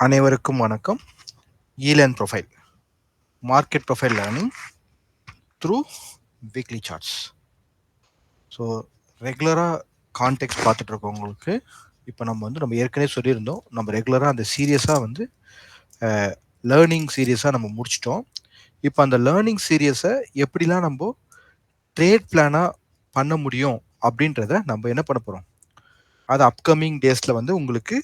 அனைவருக்கும் வணக்கம். Elearn profile, market profile learning through weekly charts. So ரெகுலராக கான்டெக்ட் பார்த்துட்டு இருக்கவங்களுக்கு இப்போ நம்ம ஏற்கனவே சொல்லியிருந்தோம், நம்ம ரெகுலராக அந்த சீரியஸாக லேர்னிங் சீரியஸாக நம்ம முடிச்சிட்டோம். இப்போ அந்த லேர்னிங் சீரியஸை எப்படிலாம் நம்ம ட்ரேட் பிளானாக பண்ண முடியும் அப்படின்றத நம்ம என்ன பண்ண போகிறோம், அது அப்கமிங் டேஸில் உங்களுக்கு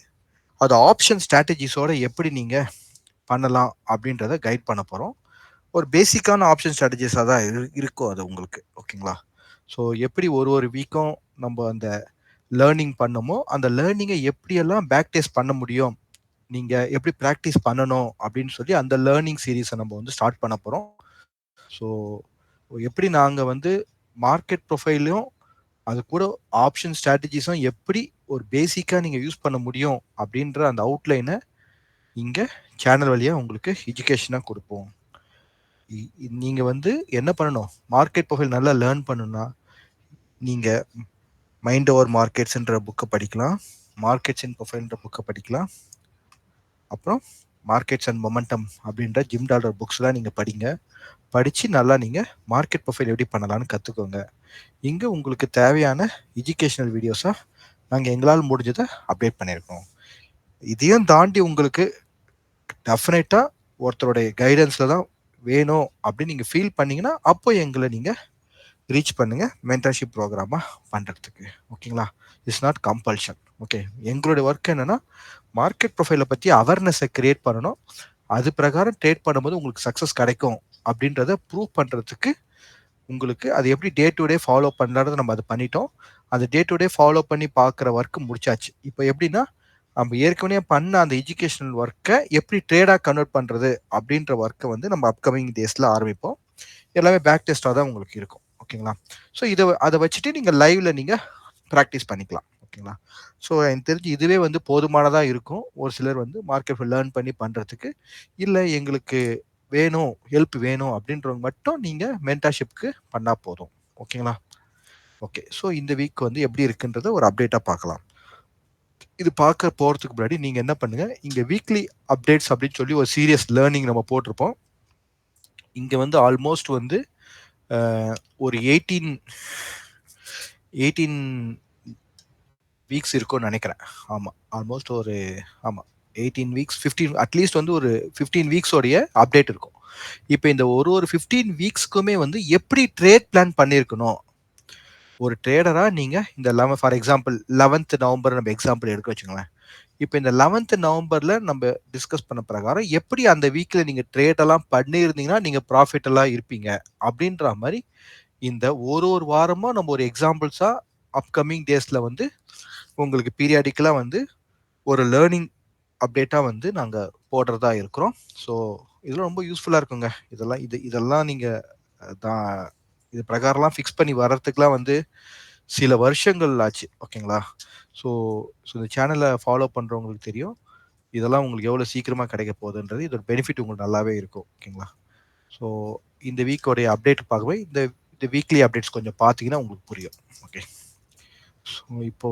அது ஆப்ஷன் ஸ்ட்ராட்டஜிஸோட எப்படி நீங்கள் பண்ணலாம் அப்படின்றத கைட் பண்ண போகிறோம். ஒரு பேசிக்கான ஆப்ஷன் ஸ்ட்ராட்டஜிஸாக தான் இருக்கும் அது உங்களுக்கு. ஓகேங்களா? ஸோ எப்படி ஒரு வீக்கும் நம்ம அந்த லேர்னிங் பண்ணமோ அந்த லேர்னிங்கை எப்படியெல்லாம் பேக் டெஸ்ட் பண்ண முடியும், நீங்கள் எப்படி ப்ராக்டிஸ் பண்ணணும் அப்படின்னு சொல்லி அந்த லேர்னிங் சீரீஸை நம்ம ஸ்டார்ட் பண்ண போகிறோம். ஸோ எப்படி நாங்கள் மார்க்கெட் ப்ரொஃபைலையும் அது கூட ஆப்ஷன் ஸ்ட்ராட்டஜிஸும் எப்படி ஒரு பேசிக்காக நீங்கள் யூஸ் பண்ண முடியும் அப்படின்ற அந்த அவுட்லைனை இங்கே சேனல் வழியாக உங்களுக்கு எஜுகேஷனாக கொடுப்போம். நீங்கள் என்ன பண்ணணும், மார்க்கெட் ப்ரொஃபைல் நல்லா லேர்ன் பண்ணணும்னா நீங்கள் மைண்ட் ஓவர் மார்க்கெட்ஸ்ன்ற புக்கை படிக்கலாம், மார்க்கெட்ஸ் இன் ப்ரொஃபைல்ன்ற புக்கை படிக்கலாம், அப்புறம் மார்க்கெட்ஸ் அண்ட் மொமெண்டம் அப்படின்ற ஜிம் டாலர் புக்ஸ்லாம் நீங்கள் படித்து நல்லா நீங்கள் மார்க்கெட் ப்ரொஃபைல் எப்படி பண்ணலான்னு கற்றுக்கோங்க. இங்கே உங்களுக்கு தேவையான எஜுகேஷனல் வீடியோஸாக நாங்கள் எங்களால் முடிஞ்சதை அப்டேட் பண்ணியிருக்கோம். இதையும் தாண்டி உங்களுக்கு டெஃபினட்டாக ஒருத்தருடைய கைடன்ஸில் தான் வேணும் அப்படின்னு நீங்கள் ஃபீல் பண்ணீங்கன்னா அப்போ எங்களை நீங்கள் ரீச் பண்ணுங்கள் மென்டர்ஷிப் ப்ரோக்ராமாக பண்ணுறதுக்கு. ஓகேங்களா? It's not compulsion. ஓகே, எங்களுடைய ஒர்க் என்னென்னா மார்க்கெட் ப்ரொஃபைலை பற்றி அவேர்னஸை க்ரியேட் பண்ணணும். அது பிரகாரம் ட்ரேட் பண்ணும்போது உங்களுக்கு சக்ஸஸ் கிடைக்கும் அப்படின்றத ப்ரூவ் பண்ணுறதுக்கு உங்களுக்கு அது எப்படி டே டு டே ஃபாலோ பண்ணலான்றதை நம்ம அதை பண்ணிட்டோம். அது டே டு டே ஃபாலோ பண்ணி பார்க்குற ஒர்க்கு முடிச்சாச்சு. இப்போ எப்படின்னா நம்ம ஏற்கனவே பண்ண அந்த எஜுகேஷனல் ஒர்க்கை எப்படி ட்ரேடாக கன்வெர்ட் பண்ணுறது அப்படின்ற ஒர்க்கை நம்ம அப்கமிங் டேஸில் ஆரம்பிப்போம். எல்லாமே பேக் டெஸ்ட்டாக தான் உங்களுக்கு இருக்கும். ஓகேங்களா? ஸோ அதை வச்சுட்டு நீங்கள் லைவ்ல நீங்கள் ப்ராக்டிஸ் பண்ணிக்கலாம். ஓகேங்களா? ஸோ எனக்கு தெரிஞ்சு இதுவே போதுமானதாக இருக்கும். ஒரு சிலர் மார்க்கெட் லேர்ன் பண்ணி பண்ணுறதுக்கு. இல்லை எங்களுக்கு வேணும், ஹெல்ப் வேணும் அப்படின்றவங்க மட்டும் நீங்கள் மென்டர்ஷிப்க்கு பண்ணால் போதும். ஓகேங்களா? ஓகே, ஸோ இந்த வீக் எப்படி இருக்குன்றத ஒரு அப்டேட்டாக பார்க்கலாம். இது பார்க்க போகிறதுக்கு முன்னாடி நீங்கள் என்ன பண்ணுங்கள், இங்கே வீக்லி அப்டேட்ஸ் அப்படின்னு சொல்லி ஒரு சீரியஸ் லேர்னிங் நம்ம போட்டிருப்போம். இங்கே ஆல்மோஸ்ட் ஒரு 18 வீக்ஸ் இருக்கும்னு நினைக்கிறேன். ஆமாம், ஆல்மோஸ்ட் ஒரு 18 வீக்ஸ் 15 அட்லீஸ்ட் ஒரு 15 வீக்ஸோடைய அப்டேட் இருக்கும். இப்போ இந்த ஒரு 15 வீக்ஸ்க்குமே எப்படி ட்ரேட் பிளான் பண்ணியிருக்கணும், ஒரு ட்ரேடராக நீங்கள் இந்த ஃபார் எக்ஸாம்பிள் 11th நவம்பர் நம்ம எக்ஸாம்பிள் எடுக்க வச்சுங்களேன். இப்போ இந்த 11th நவம்பரில் நம்ம டிஸ்கஸ் பண்ண பிரகாரம் எப்படி அந்த வீக்கில் நீங்கள் ட்ரேடெல்லாம் பண்ணியிருந்தீங்கன்னா நீங்கள் ப்ராஃபிட்டெல்லாம் இருப்பீங்க அப்படின்ற மாதிரி இந்த ஒரு வாரமாக நம்ம ஒரு எக்ஸாம்பிள்ஸாக அப்கமிங் டேஸில் உங்களுக்கு பீரியாடிக்கலாக ஒரு லேர்னிங் அப்டேட்டாக நாங்கள் போடுறதா இருக்கிறோம். ஸோ இதெல்லாம் ரொம்ப யூஸ்ஃபுல்லாக இருக்குங்க. இதெல்லாம் நீங்கள் தான் இது பிரகாரம்லாம் ஃபிக்ஸ் பண்ணி வர்றதுக்குலாம் சில வருஷங்கள் ஆச்சு. ஓகேங்களா? ஸோ இந்த சேனலை ஃபாலோ பண்ணுறவங்களுக்கு தெரியும் இதெல்லாம் உங்களுக்கு எவ்வளோ சீக்கிரமாக கிடைக்க போகுதுன்றது. இதோட பெனிஃபிட் உங்களுக்கு நல்லாவே இருக்கும். ஓகேங்களா? ஸோ இந்த வீக்கோடைய அப்டேட் பார்க்கவே இந்த வீக்லி அப்டேட்ஸ் கொஞ்சம் பார்த்தீங்கன்னா உங்களுக்கு புரியும். ஓகே, ஸோ இப்போ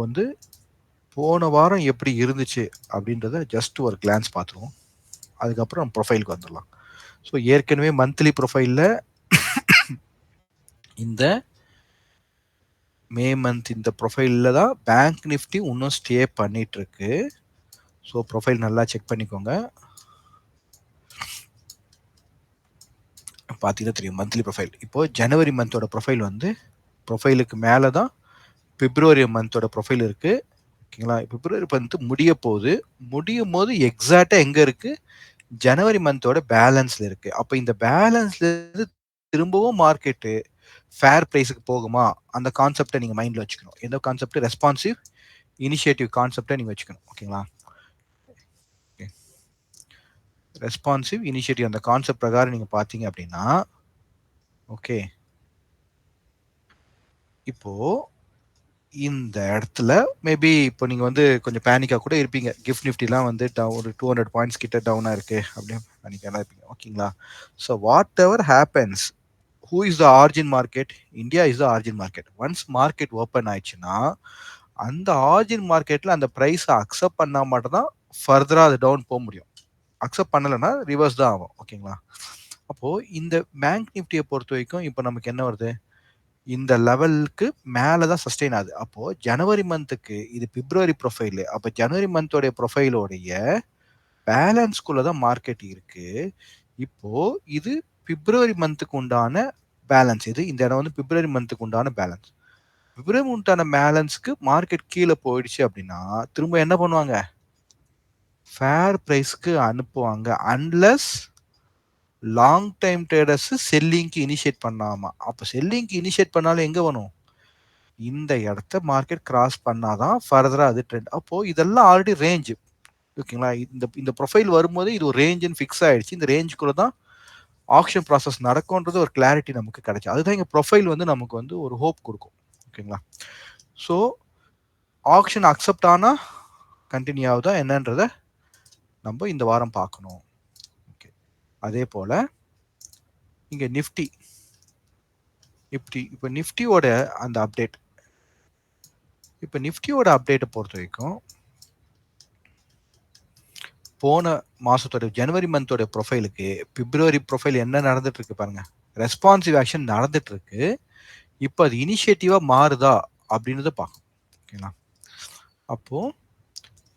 போன வாரம் எப்படி இருந்துச்சு அப்படின்றத ஜஸ்ட் ஒரு கிளான்ஸ் பார்த்துருவோம். அதுக்கப்புறம் ப்ரொஃபைலுக்கு வந்துடலாம். ஸோ ஏற்கனவே மந்த்லி ப்ரொஃபைலில் இந்த மே மந்த் இந்த ப்ரொஃபைலில் தான் பேங்க் நிஃப்டி இன்னும் ஸ்டே பண்ணிகிட்ருக்கு. ஸோ ப்ரொஃபைல் நல்லா செக் பண்ணிக்கோங்க. பார்த்தீங்கன்னா தெரியும் மந்த்லி ப்ரொஃபைல். இப்போது ஜனவரி மந்தோட ப்ரொஃபைல் ப்ரொஃபைலுக்கு மேலே தான் பிப்ரவரி மந்தோட ப்ரொஃபைல் இருக்குது. ஓகேங்களா? பிப்ரவரி மந்த் முடியும் போது எக்ஸாக்டாக எங்கே இருக்குது, ஜனவரி மந்தோட பேலன்ஸில் இருக்குது. அப்போ இந்த பேலன்ஸ்லேருந்து திரும்பவும் மார்க்கெட்டு ஃபேர் ப்ரைஸுக்கு போகுமா, அந்த கான்செப்டை நீங்கள் மைண்டில் வச்சுக்கணும். எந்த கான்செப்ட், ரெஸ்பான்சிவ் இனிஷியேட்டிவ் கான்செப்டை நீங்கள் வச்சுக்கணும். ஓகேங்களா? ரெஸ்பான்சிவ் இனிஷியேட்டிவ் அந்த கான்செப்ட் பிரகாரம் நீங்கள் பார்த்தீங்க அப்படின்னா, ஓகே, இப்போது இந்த இடத்துல மேபி இப்போ நீங்கள் கொஞ்சம் பேனிக்காக கூட இருப்பீங்க. கிஃப்ட் நிஃப்டிலாம் ஒரு 200 பாயிண்ட்ஸ் கிட்ட டவுனாக இருக்குது அப்படின்னு பேனிக்காக இருப்பீங்க. ஓகேங்களா? So what ever happens, who is the origin market? India is the origin market. Once market open ஆயிடுச்சுன்னா அந்த ஆர்ஜின் மார்க்கெட்டில் அந்த ப்ரைஸை அக்செப்ட் பண்ணால் மட்டும்தான் ஃபர்தராக அது டவுன் போக முடியும். அக்செப்ட் பண்ணலைன்னா ரிவர்ஸ் தான் ஆகும். ஓகேங்களா? அப்போ இந்த பேங்க் நிஃப்டியை பொறுத்த வரைக்கும் இப்போ நமக்கு என்ன வருது, இந்த லெவலுக்கு மேலே தான் சஸ்டெயின் ஆகுது. அப்போ ஜனவரி மந்த்துக்கு இது பிப்ரவரி ப்ரொஃபைல், அப்போ ஜனவரி மந்தோடைய ப்ரொஃபைலோடைய பேலன்ஸ்குள்ள தான் மார்க்கெட் இருக்கு. இப்போ இது பிப்ரவரி மந்த்துக்கு உண்டான பேலன்ஸ். இது இந்த இடம் வந்து பிப்ரவரி மந்த்துக்கு உண்டான பேலன்ஸ். பிப்ரவரி உண்டான பேலன்ஸ்க்கு மார்க்கெட் கீழே போயிடுச்சு அப்படின்னா திரும்ப என்ன பண்ணுவாங்க, ஃபேர் பிரைஸ்க்கு அனுப்புவாங்க. அன்லஸ் லாங் டைம் ட்ரேடர்ஸ் செல்லிங்க்கு இனிஷியேட் பண்ணாமா. அப்போ செல்லிங்க்கு இனிஷியேட் பண்ணாலும் எங்க வரும், இந்த இடத்த மார்க்கெட் கிராஸ் பண்ணாதான் ஃபர்தரா அது ட்ரெண்ட். அப்போ இதெல்லாம் ஆல்ரெடி ரேஞ்ச். ஓகேங்களா? இந்த இந்த ப்ரொஃபைல் வரும்போது இது ஒரு ரேஞ்சுன்னு ஃபிக்ஸ் ஆயிடுச்சு. இந்த ரேஞ்சுக்குள்ள தான் ஆக்ஷன் ப்ராசஸ் நடக்கும்ன்றது ஒரு கிளாரிட்டி நமக்கு கிடைச்சு. அதுதான் இங்க ப்ரொஃபைல் வந்து நமக்கு வந்து ஒரு ஹோப் கொடுக்கும். ஓகேங்களா? ஸோ ஆக்ஷன் அக்செப்ட் ஆனா கண்டினியூ ஆகுதா என்னன்றத நம்ம இந்த வாரம் பார்க்கணும். ஓகே. அதே போல இங்க நிஃப்டி இப்போ நிஃப்டியோட அந்த அப்டேட், இப்போ நிஃப்டியோட அப்டேட்டை பொறுத்த வரைக்கும் போன மாசத்தோட ஜனவரி மந்தோட ப்ரொஃபைலுக்கு பிப்ரவரி ப்ரொஃபைல் என்ன நடந்துட்டு இருக்கு பாருங்க. ரெஸ்பான்சிவ் ஆக்ஷன் நடந்துட்டு இருக்கு. இப்போ அது இனிஷியேட்டிவா மாறுதா அப்படின்றத பார்க்கணும். ஓகேங்களா? அப்போ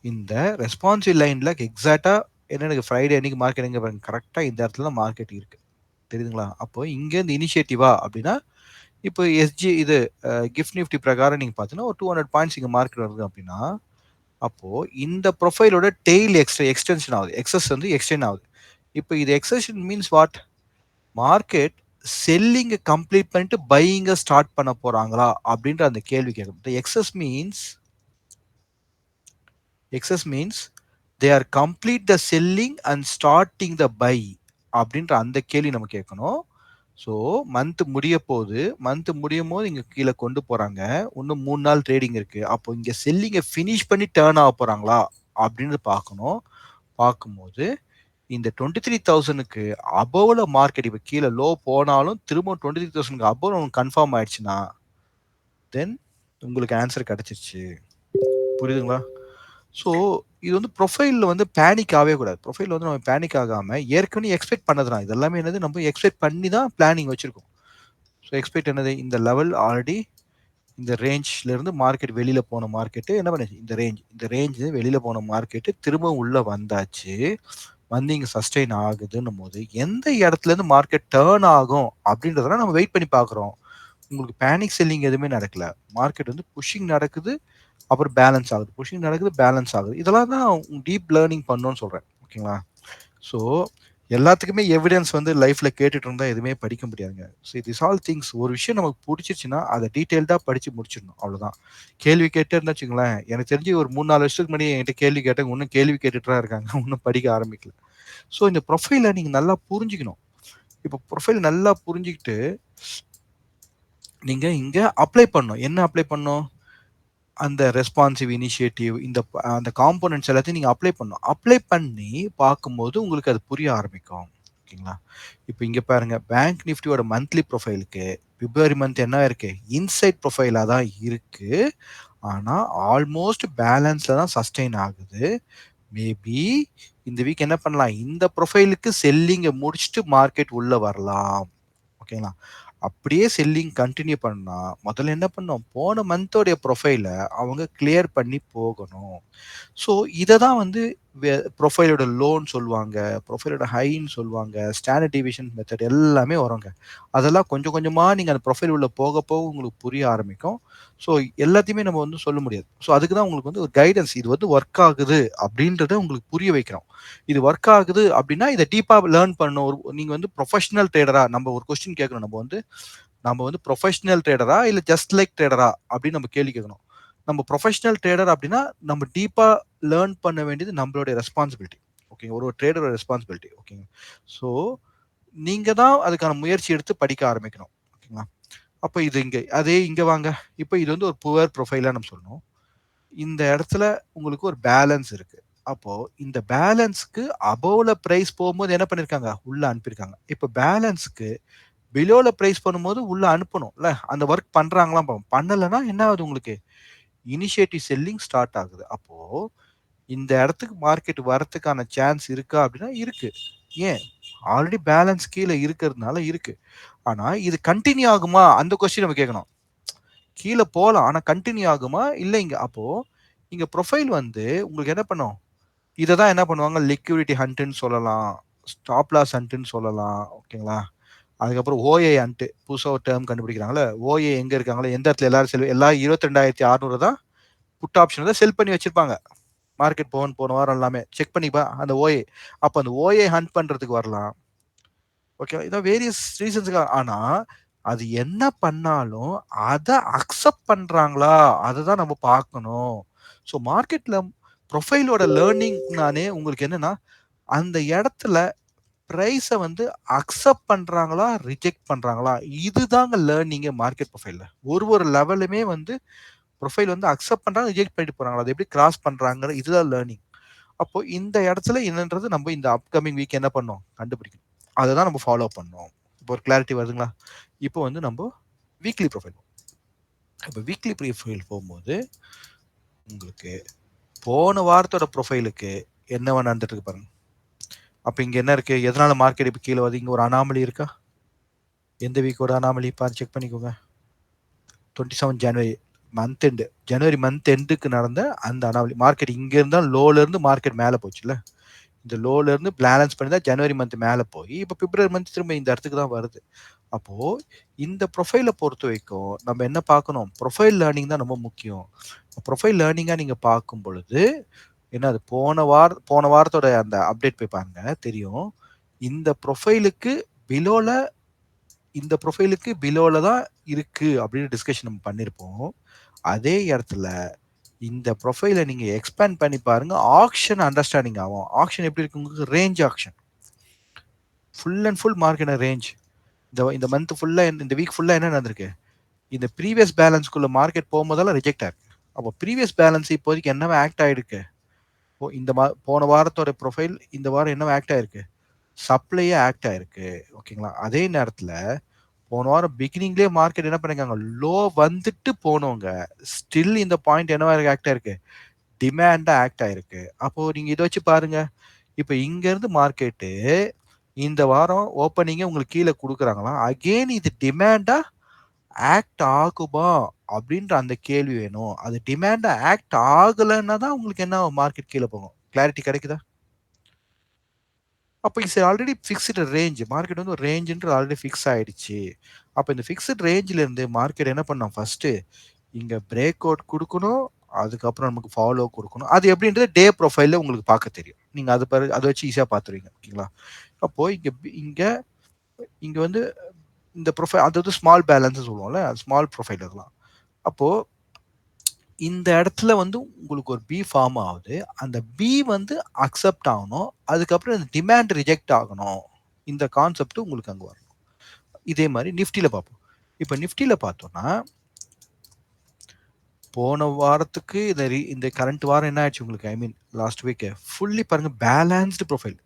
இந்த ரெஸ்பான்சிவ் லைன்ல எக்ஸாக்டா என்ன, எனக்கு ஃப்ரைடே அன்னைக்கு மார்க்கெட் எங்க பாருங்க, கரெக்டா இந்த இடத்துல தான் மார்க்கெட் இருக்கு. தெரியுதுங்களா? அப்போ இங்க இருந்து இனிஷியேட்டிவா அப்படின்னா இப்போ எஸ்ஜி இது கிஃப்ட் நிஃப்டி பிரகாரம் நீங்க பார்த்தீங்கன்னா ஒரு 200 பாயிண்ட்ஸ் இங்க மார்க்கெட் வருது அப்படின்னா அப்போ இந்த ப்ரொஃபைலோட டெய்ல் எக்ஸ்டென்ஷன் ஆகுது. எக்ஸஸ் வந்து எக்ஸ்டெண்ட் ஆகுது. இப்போ இது excess means what, market selling complete பண்ணிட்டு பையிங்க ஸ்டார்ட் பண்ண போறாங்களா அப்படின்ற அந்த கேள்வி கேட்கும். Excess means they are complete the selling and starting the buy அப்படின்ற அந்த கேள்வி நம்ம கேட்கணும். ஸோ மந்த் முடியும் போது இங்க கீழே கொண்டு போறாங்க. இன்னும் 3 நாள் ட்ரேடிங் இருக்கு. அப்போ இங்க செல்லிங்கை ஃபினிஷ் பண்ணி டேர்ன் ஆக போறாங்களா அப்படின்னு பார்க்கணும். பார்க்கும்போது இந்த 23,000க்கு அபவ்ல மார்க்கெட் இப்போ கீழே லோ போனாலும் திரும்ப 23,000க்கு அபவ் கன்ஃபார்ம் ஆயிடுச்சுன்னா தென் உங்களுக்கு ஆன்சர் கிடைச்சிருச்சு. புரியுதுங்களா? ஸோ இது வந்து ப்ரொஃபைலில் வந்து பேனிக் ஆகவே கூடாது. ப்ரொஃபைல் வந்து நம்ம பேனிக் ஆகாமல் ஏற்கனவே எக்ஸ்பெக்ட் பண்ணது தான். இது எல்லாமே என்னது, நம்ம எக்ஸ்பெக்ட் பண்ணி தான் பிளானிங் வச்சிருக்கோம். ஸோ எக்ஸ்பெக்ட் என்னது, இந்த லெவல் ஆல்ரெடி இந்த ரேஞ்ச்ல இருந்து மார்க்கெட் வெளியில போன மார்க்கெட்டு என்ன பண்ணுச்சு, இந்த ரேஞ்ச் வெளியில போன மார்க்கெட்டு திரும்ப உள்ள வந்தாச்சு. வந்து இங்க சஸ்டெயின் ஆகுதுன்னும் போது எந்த இடத்துல இருந்து மார்க்கெட் டேர்ன் ஆகும் அப்படின்றதெல்லாம் நம்ம வெயிட் பண்ணி பார்க்குறோம். உங்களுக்கு பேனிக் செல்லிங் எதுவுமே நடக்கல. மார்க்கெட் வந்து புஷிங் நடக்குது, அப்புறம் பேலன்ஸ் ஆகுது, புஷிங் நடக்குது, பேலன்ஸ் ஆகுது. இதெல்லாம் தான் டீப் லேர்னிங் பண்ணணும்னு சொல்றேன். ஓகேங்களா? ஸோ எல்லாத்துக்குமே எவிடன்ஸ் வந்து லைஃப்ல கேட்டுட்டு இருந்தா எதுவுமே படிக்க முடியாதுங்க. ஸோ திஸ் ஆல் திங்ஸ், ஒரு விஷயம் நமக்கு பிடிச்சிச்சுன்னா அதை டீட்டெயில்டா படிச்சு முடிச்சிடணும். அவ்வளவுதான். கேள்வி கேட்டே இருந்தா வச்சுங்களேன், எனக்கு தெரிஞ்சு ஒரு 3-4 வருஷத்துக்கு முன்னாடி என்கிட்ட கேள்வி கேட்டாங்க, இன்னும் கேள்வி கேட்டுட்டு தான் இருக்காங்க. இன்னும் படிக்க ஆரம்பிக்கல. ஸோ இந்த ப்ரொஃபைலை நீங்க நல்லா புரிஞ்சுக்கணும். இப்போ ப்ரொஃபைல் நல்லா புரிஞ்சுக்கிட்டு நீங்க இங்க அப்ளை பண்ணணும். என்ன அப்ளை பண்ணணும், அந்த ரெஸ்பான்சிவ் இனிஷியேட்டிவ் இந்த அந்த காம்போனன்ட்ஸ் எல்லாத்தையும் நீங்க அப்ளை பண்ணணும். அப்ளை பண்ணி பார்க்கும்போது உங்களுக்கு அது புரிய ஆரம்பிக்கும். ஓகேங்களா? இப்போ இங்க பாருங்க, பேங்க் நிஃப்டியோட மந்த்லி ப்ரொஃபைலுக்கு பிப்ரவரி மந்த் என்ன இருக்கு, இன்சைட் ப்ரொஃபைலா தான் இருக்கு. ஆனா ஆல்மோஸ்ட் பேலன்ஸ்ல தான் சஸ்டெயின் ஆகுது. மேபி இந்த வீக் என்ன பண்ணலாம், இந்த ப்ரொஃபைலுக்கு செல்லிங்கை முடிச்சுட்டு மார்க்கெட் உள்ள வரலாம். ஓகேங்களா? அப்படியே செல்லிங் கண்டினியூ பண்ணா முதல்ல என்ன பண்ணோம், போன மந்தோடைய ப்ரொஃபைல அவங்க கிளியர் பண்ணி போகணும். ஸோ இதை தான் வந்து ப்ரொஃபைலோட லோன்னு சொல்லுவாங்க, ப்ரொஃபைலோட ஹைன்னு சொல்லுவாங்க, ஸ்டாண்டர்ட் டிவிஷன் மெத்தட் எல்லாமே வருங்க. அதெல்லாம் கொஞ்சம் கொஞ்சமாக நீங்கள் அந்த ப்ரொஃபைல் உள்ள போக போக உங்களுக்கு புரிய ஆரம்பிக்கும். ஸோ எல்லாத்தையுமே நம்ம வந்து சொல்ல முடியாது. ஸோ அதுக்கு தான் உங்களுக்கு வந்து ஒரு கைடன்ஸ், இது வந்து ஒர்க் ஆகுது அப்படின்றத உங்களுக்கு புரிய வைக்கிறோம். இது ஒர்க் ஆகுது அப்படின்னா இதை டீப்பாக லேர்ன் பண்ணணும். நீங்கள் வந்து ப்ரொஃபஷனல் ட்ரேடரா, நம்ம ஒரு கொஸ்டின் கேட்கணும், நம்ம வந்து ப்ரொஃபஷனல் ட்ரேடரா இல்லை ஜஸ்ட் லைக் ட்ரேடரா அப்படின்னு நம்ம கேள்வி கேட்கணும். நம்ம ப்ரொஃபஷனல் ட்ரேடர் அப்படின்னா நம்ம டீப்பா லேர்ன் பண்ண வேண்டியது நம்மளுடைய ரெஸ்பான்சிபிலிட்டி. ஓகே, ஒரு ட்ரேடரோட ரெஸ்பான்சிபிலிட்டி. ஓகேங்க. ஸோ நீங்க தான் அதுக்கான முயற்சி எடுத்து படிக்க ஆரம்பிக்கணும். ஓகேங்களா? அப்போ இது இங்க வாங்க. இப்போ இது வந்து ஒரு புவர் ப்ரொஃபைலா நம்ம சொல்லணும். இந்த இடத்துல உங்களுக்கு ஒரு பேலன்ஸ் இருக்கு. அப்போ இந்த பேலன்ஸ்க்கு அபோவ்ல பிரைஸ் போகும்போது என்ன பண்ணிருக்காங்க, உள்ள அனுப்பியிருக்காங்க. இப்போ பேலன்ஸ்க்கு பிலோல பிரைஸ் பண்ணும்போது உள்ள அனுப்பணும்ல, அந்த ஒர்க் பண்றாங்களா, பண்ணலைன்னா என்ன ஆகுது, உங்களுக்கு இனிஷியேட்டிவ் செல்லிங் ஸ்டார்ட் ஆகுது. அப்போ இந்த இடத்துக்கு மார்க்கெட் வரத்துக்கான சான்ஸ் இருக்கா அப்படின்னா இருக்கு. ஏன்? ஆல்ரெடி பேலன்ஸ் கீழே இருக்கிறதுனால இருக்கு. ஆனா இது கண்டினியூ ஆகுமா அந்த கொஸ்டின் நம்ம கேட்கணும். கீழே போகலாம், ஆனா கண்டினியூ ஆகுமா இல்லைங்க. அப்போ இங்க ப்ரொஃபைல் வந்து உங்களுக்கு என்ன பண்ணும், இதை தான் என்ன பண்ணுவாங்க, லிக்விடிட்டி ஹண்ட்னு சொல்லலாம், ஸ்டாப் லாஸ் ஹண்ட்னு சொல்லலாம். ஓகேங்களா? அதுக்கப்புறம் ஓஏ ஹண்ட் புதுசாக ஒரு டேர்ம் கண்டுபிடிக்கிறாங்களே, ஓஏ எங்க இருக்காங்களோ எந்த இடத்துல எல்லாரும் செல் எல்லாம் 22,600 தான் புட் ஆப்ஷன் தான் செல் பண்ணி வச்சிருப்பாங்க. மார்க்கெட் போன வாரம் எல்லாமே செக் பண்ணிப்பா அந்த ஓஏ. அப்போ அந்த ஓஏ ஹண்ட் பண்றதுக்கு வரலாம். ஓகே, இதான் வேரியஸ் ரீசன்ஸுக்காக. ஆனா அது என்ன பண்ணாலும் அதை அக்செப்ட் பண்றாங்களா அதை தான் நம்ம பார்க்கணும். ஸோ மார்க்கெட்ல ப்ரொஃபைலோட லேர்னிங் நானே உங்களுக்கு என்னன்னா, அந்த இடத்துல பிரைஸை வந்து அக்செப்ட் பண்றாங்களா ரிஜெக்ட் பண்றாங்களா, இதுதாங்க லேர்னிங் மார்க்கெட் ப்ரொஃபைல்ல. ஒரு லெவலுமே வந்து ப்ரொஃபைல் வந்து அக்செப்ட் பண்றாங்க ரிஜெக்ட் பண்ணிட்டு போறாங்களா, அதை எப்படி கிராஸ் பண்றாங்க, இதுதான் லேர்னிங். அப்போ இந்த இடத்துல என்னன்றது நம்ம இந்த அப்கமிங் வீக் என்ன பண்ணோம் கண்டுபிடிக்கணும். அதை தான் நம்ம ஃபாலோ பண்ணோம். இப்போ ஒரு கிளாரிட்டி வருதுங்களா? இப்போ வந்து நம்ம வீக்லி ப்ரொஃபைல். இப்போ வீக்லி ப்ரொஃபைல் போகும்போது உங்களுக்கு போன வாரத்தோட ப்ரொஃபைலுக்கு என்ன நடந்துட்டு இருக்கு பாருங்க. அப்போ இங்க என்ன இருக்கு, எதனால மார்க்கெட் இப்போ கீழே வருது, இங்க ஒரு அனாமலி இருக்கா? எந்த வீக்கோட அனாமலி பாரு, செக் பண்ணிக்கோங்க. 27 ஜனவரி மந்த் எண்டு, ஜனவரி மந்த் எண்டுக்கு நடந்த அந்த அனாமலி. மார்க்கெட் இங்க இருந்தா லோல இருந்து மார்க்கெட் மேலே போச்சுல்ல, இந்த லோல இருந்து பேலன்ஸ் பண்ணி தான் ஜனவரி மந்த் மேலே போய் இப்போ பிப்ரவரி மந்த் திரும்ப இந்த இடத்துக்கு தான் வருது. அப்போ இந்த ப்ரொஃபைலை பொறுத்த வரைக்கும் நம்ம என்ன பார்க்கணும், ப்ரொஃபைல் லேர்னிங் தான் ரொம்ப முக்கியம். ப்ரொஃபைல் லேர்னிங்காக நீங்க பார்க்கும் பொழுது என்ன, அது போன வாரத்தோட அந்த அப்டேட் போய் பாருங்க தெரியும். இந்த ப்ரொஃபைலுக்கு பிலோல இந்த ப்ரொஃபைலுக்கு பிலோல தான் இருக்கு அப்படின்னு டிஸ்கஷன் நம்ம பண்ணியிருப்போம். அதே இடத்துல இந்த ப்ரொஃபைலை நீங்க எக்ஸ்பேண்ட் பண்ணி பாருங்க, ஆக்ஷன் அண்டர்ஸ்டாண்டிங் ஆகும். ஆக்ஷன் எப்படி இருக்கு உங்களுக்கு, range action, full and full market range. இந்த மந்த் ஃபுல்லா, இந்த வீக் ஃபுல்லா என்ன நடந்திருக்கு, இந்த ப்ரீவியஸ் பேலன்ஸ்குள்ள மார்க்கெட் போகும்போதெல்லாம் ரிஜெக்ட் ஆயிருக்கு. அப்போ ப்ரீவியஸ் பேலன்ஸ் இப்போதைக்கு என்னவா ஆக்ட் ஆயிருக்கு, இந்த போன வாரத்தோட ப்ரொஃபைல் இந்த வாரம் என்னவா ஆக்ட் ஆயிருக்கு, சப்ளையே ஆக்ட் ஆயிருக்கு. ஓகேங்களா? அதே நேரத்துல போன வாரம் பிகினிங்லேயே மார்க்கெட் என்ன பண்ணிருக்காங்க, லோ வந்துட்டு போனவங்க ஸ்டில் இந்த பாயிண்ட் என்னவா ஆக்ட் ஆயிருக்கு, டிமாண்டா ஆக்ட் ஆயிருக்கு. அப்போ நீங்க இதை வச்சு பாருங்க, இப்போ இங்க இருந்து மார்க்கெட்டு இந்த வாரம் ஓப்பனிங்கே உங்களுக்கு கீழே கொடுக்குறாங்களா, அகெயின் இது டிமாண்டா ஆக்ட் ஆகுமா அப்படின்ற அந்த கேள்வி வேணும். அது டிமாண்டா ஆக்ட் ஆகலைன்னா தான் உங்களுக்கு என்ன மார்க்கெட் கீழே போகும். கிளாரிட்டி கிடைக்குதா? அப்போ it's already fixed range. Market வந்து ஒரு ரேஞ்சுன்றது ஆல்ரெடி ஃபிக்ஸ் ஆயிடுச்சு. அப்போ இந்த ஃபிக்ஸ்டு ரேஞ்சில் இருந்து மார்க்கெட் என்ன பண்ணோம், ஃபர்ஸ்ட் இங்க பிரேக் அவுட் கொடுக்கணும், அதுக்கப்புறம் நமக்கு ஃபாலோ கொடுக்கணும். அது எப்படின்றது டே ப்ரொஃபைல்ல உங்களுக்கு பார்க்க தெரியும். நீங்க அது அதை வச்சு ஈஸியாக பார்த்துருவீங்க. ஓகேங்களா? அப்போ இங்க இங்க இங்க வந்து இந்த ப்ரொஃபைல் அதாவது ஸ்மால் பேலன்ஸ் சொல்லுவோம்ல, ஸ்மால் ப்ரொஃபைல் இருக்கலாம். அப்போ இந்த இடத்துல வந்து உங்களுக்கு ஒரு பி ஃபார்ம் ஆகுது. அந்த பி வந்து அக்செப்ட் ஆகணும். அதுக்கப்புறம் இந்த டிமாண்ட் ரிஜெக்ட் ஆகணும். இந்த கான்செப்ட் உங்களுக்கு அங்க வரணும். இதே மாதிரி நிஃப்டில பார்ப்போம். இப்போ நிஃப்டில பார்த்தோம்னா போன வாரத்துக்கு இந்த கரண்ட் வாரம் என்ன ஆயிடுச்சு உங்களுக்கு, ஐ மீன் லாஸ்ட் வீக் ஃபுல்லி பாருங்க பேலன்ஸ்டு ப்ரொஃபைல்.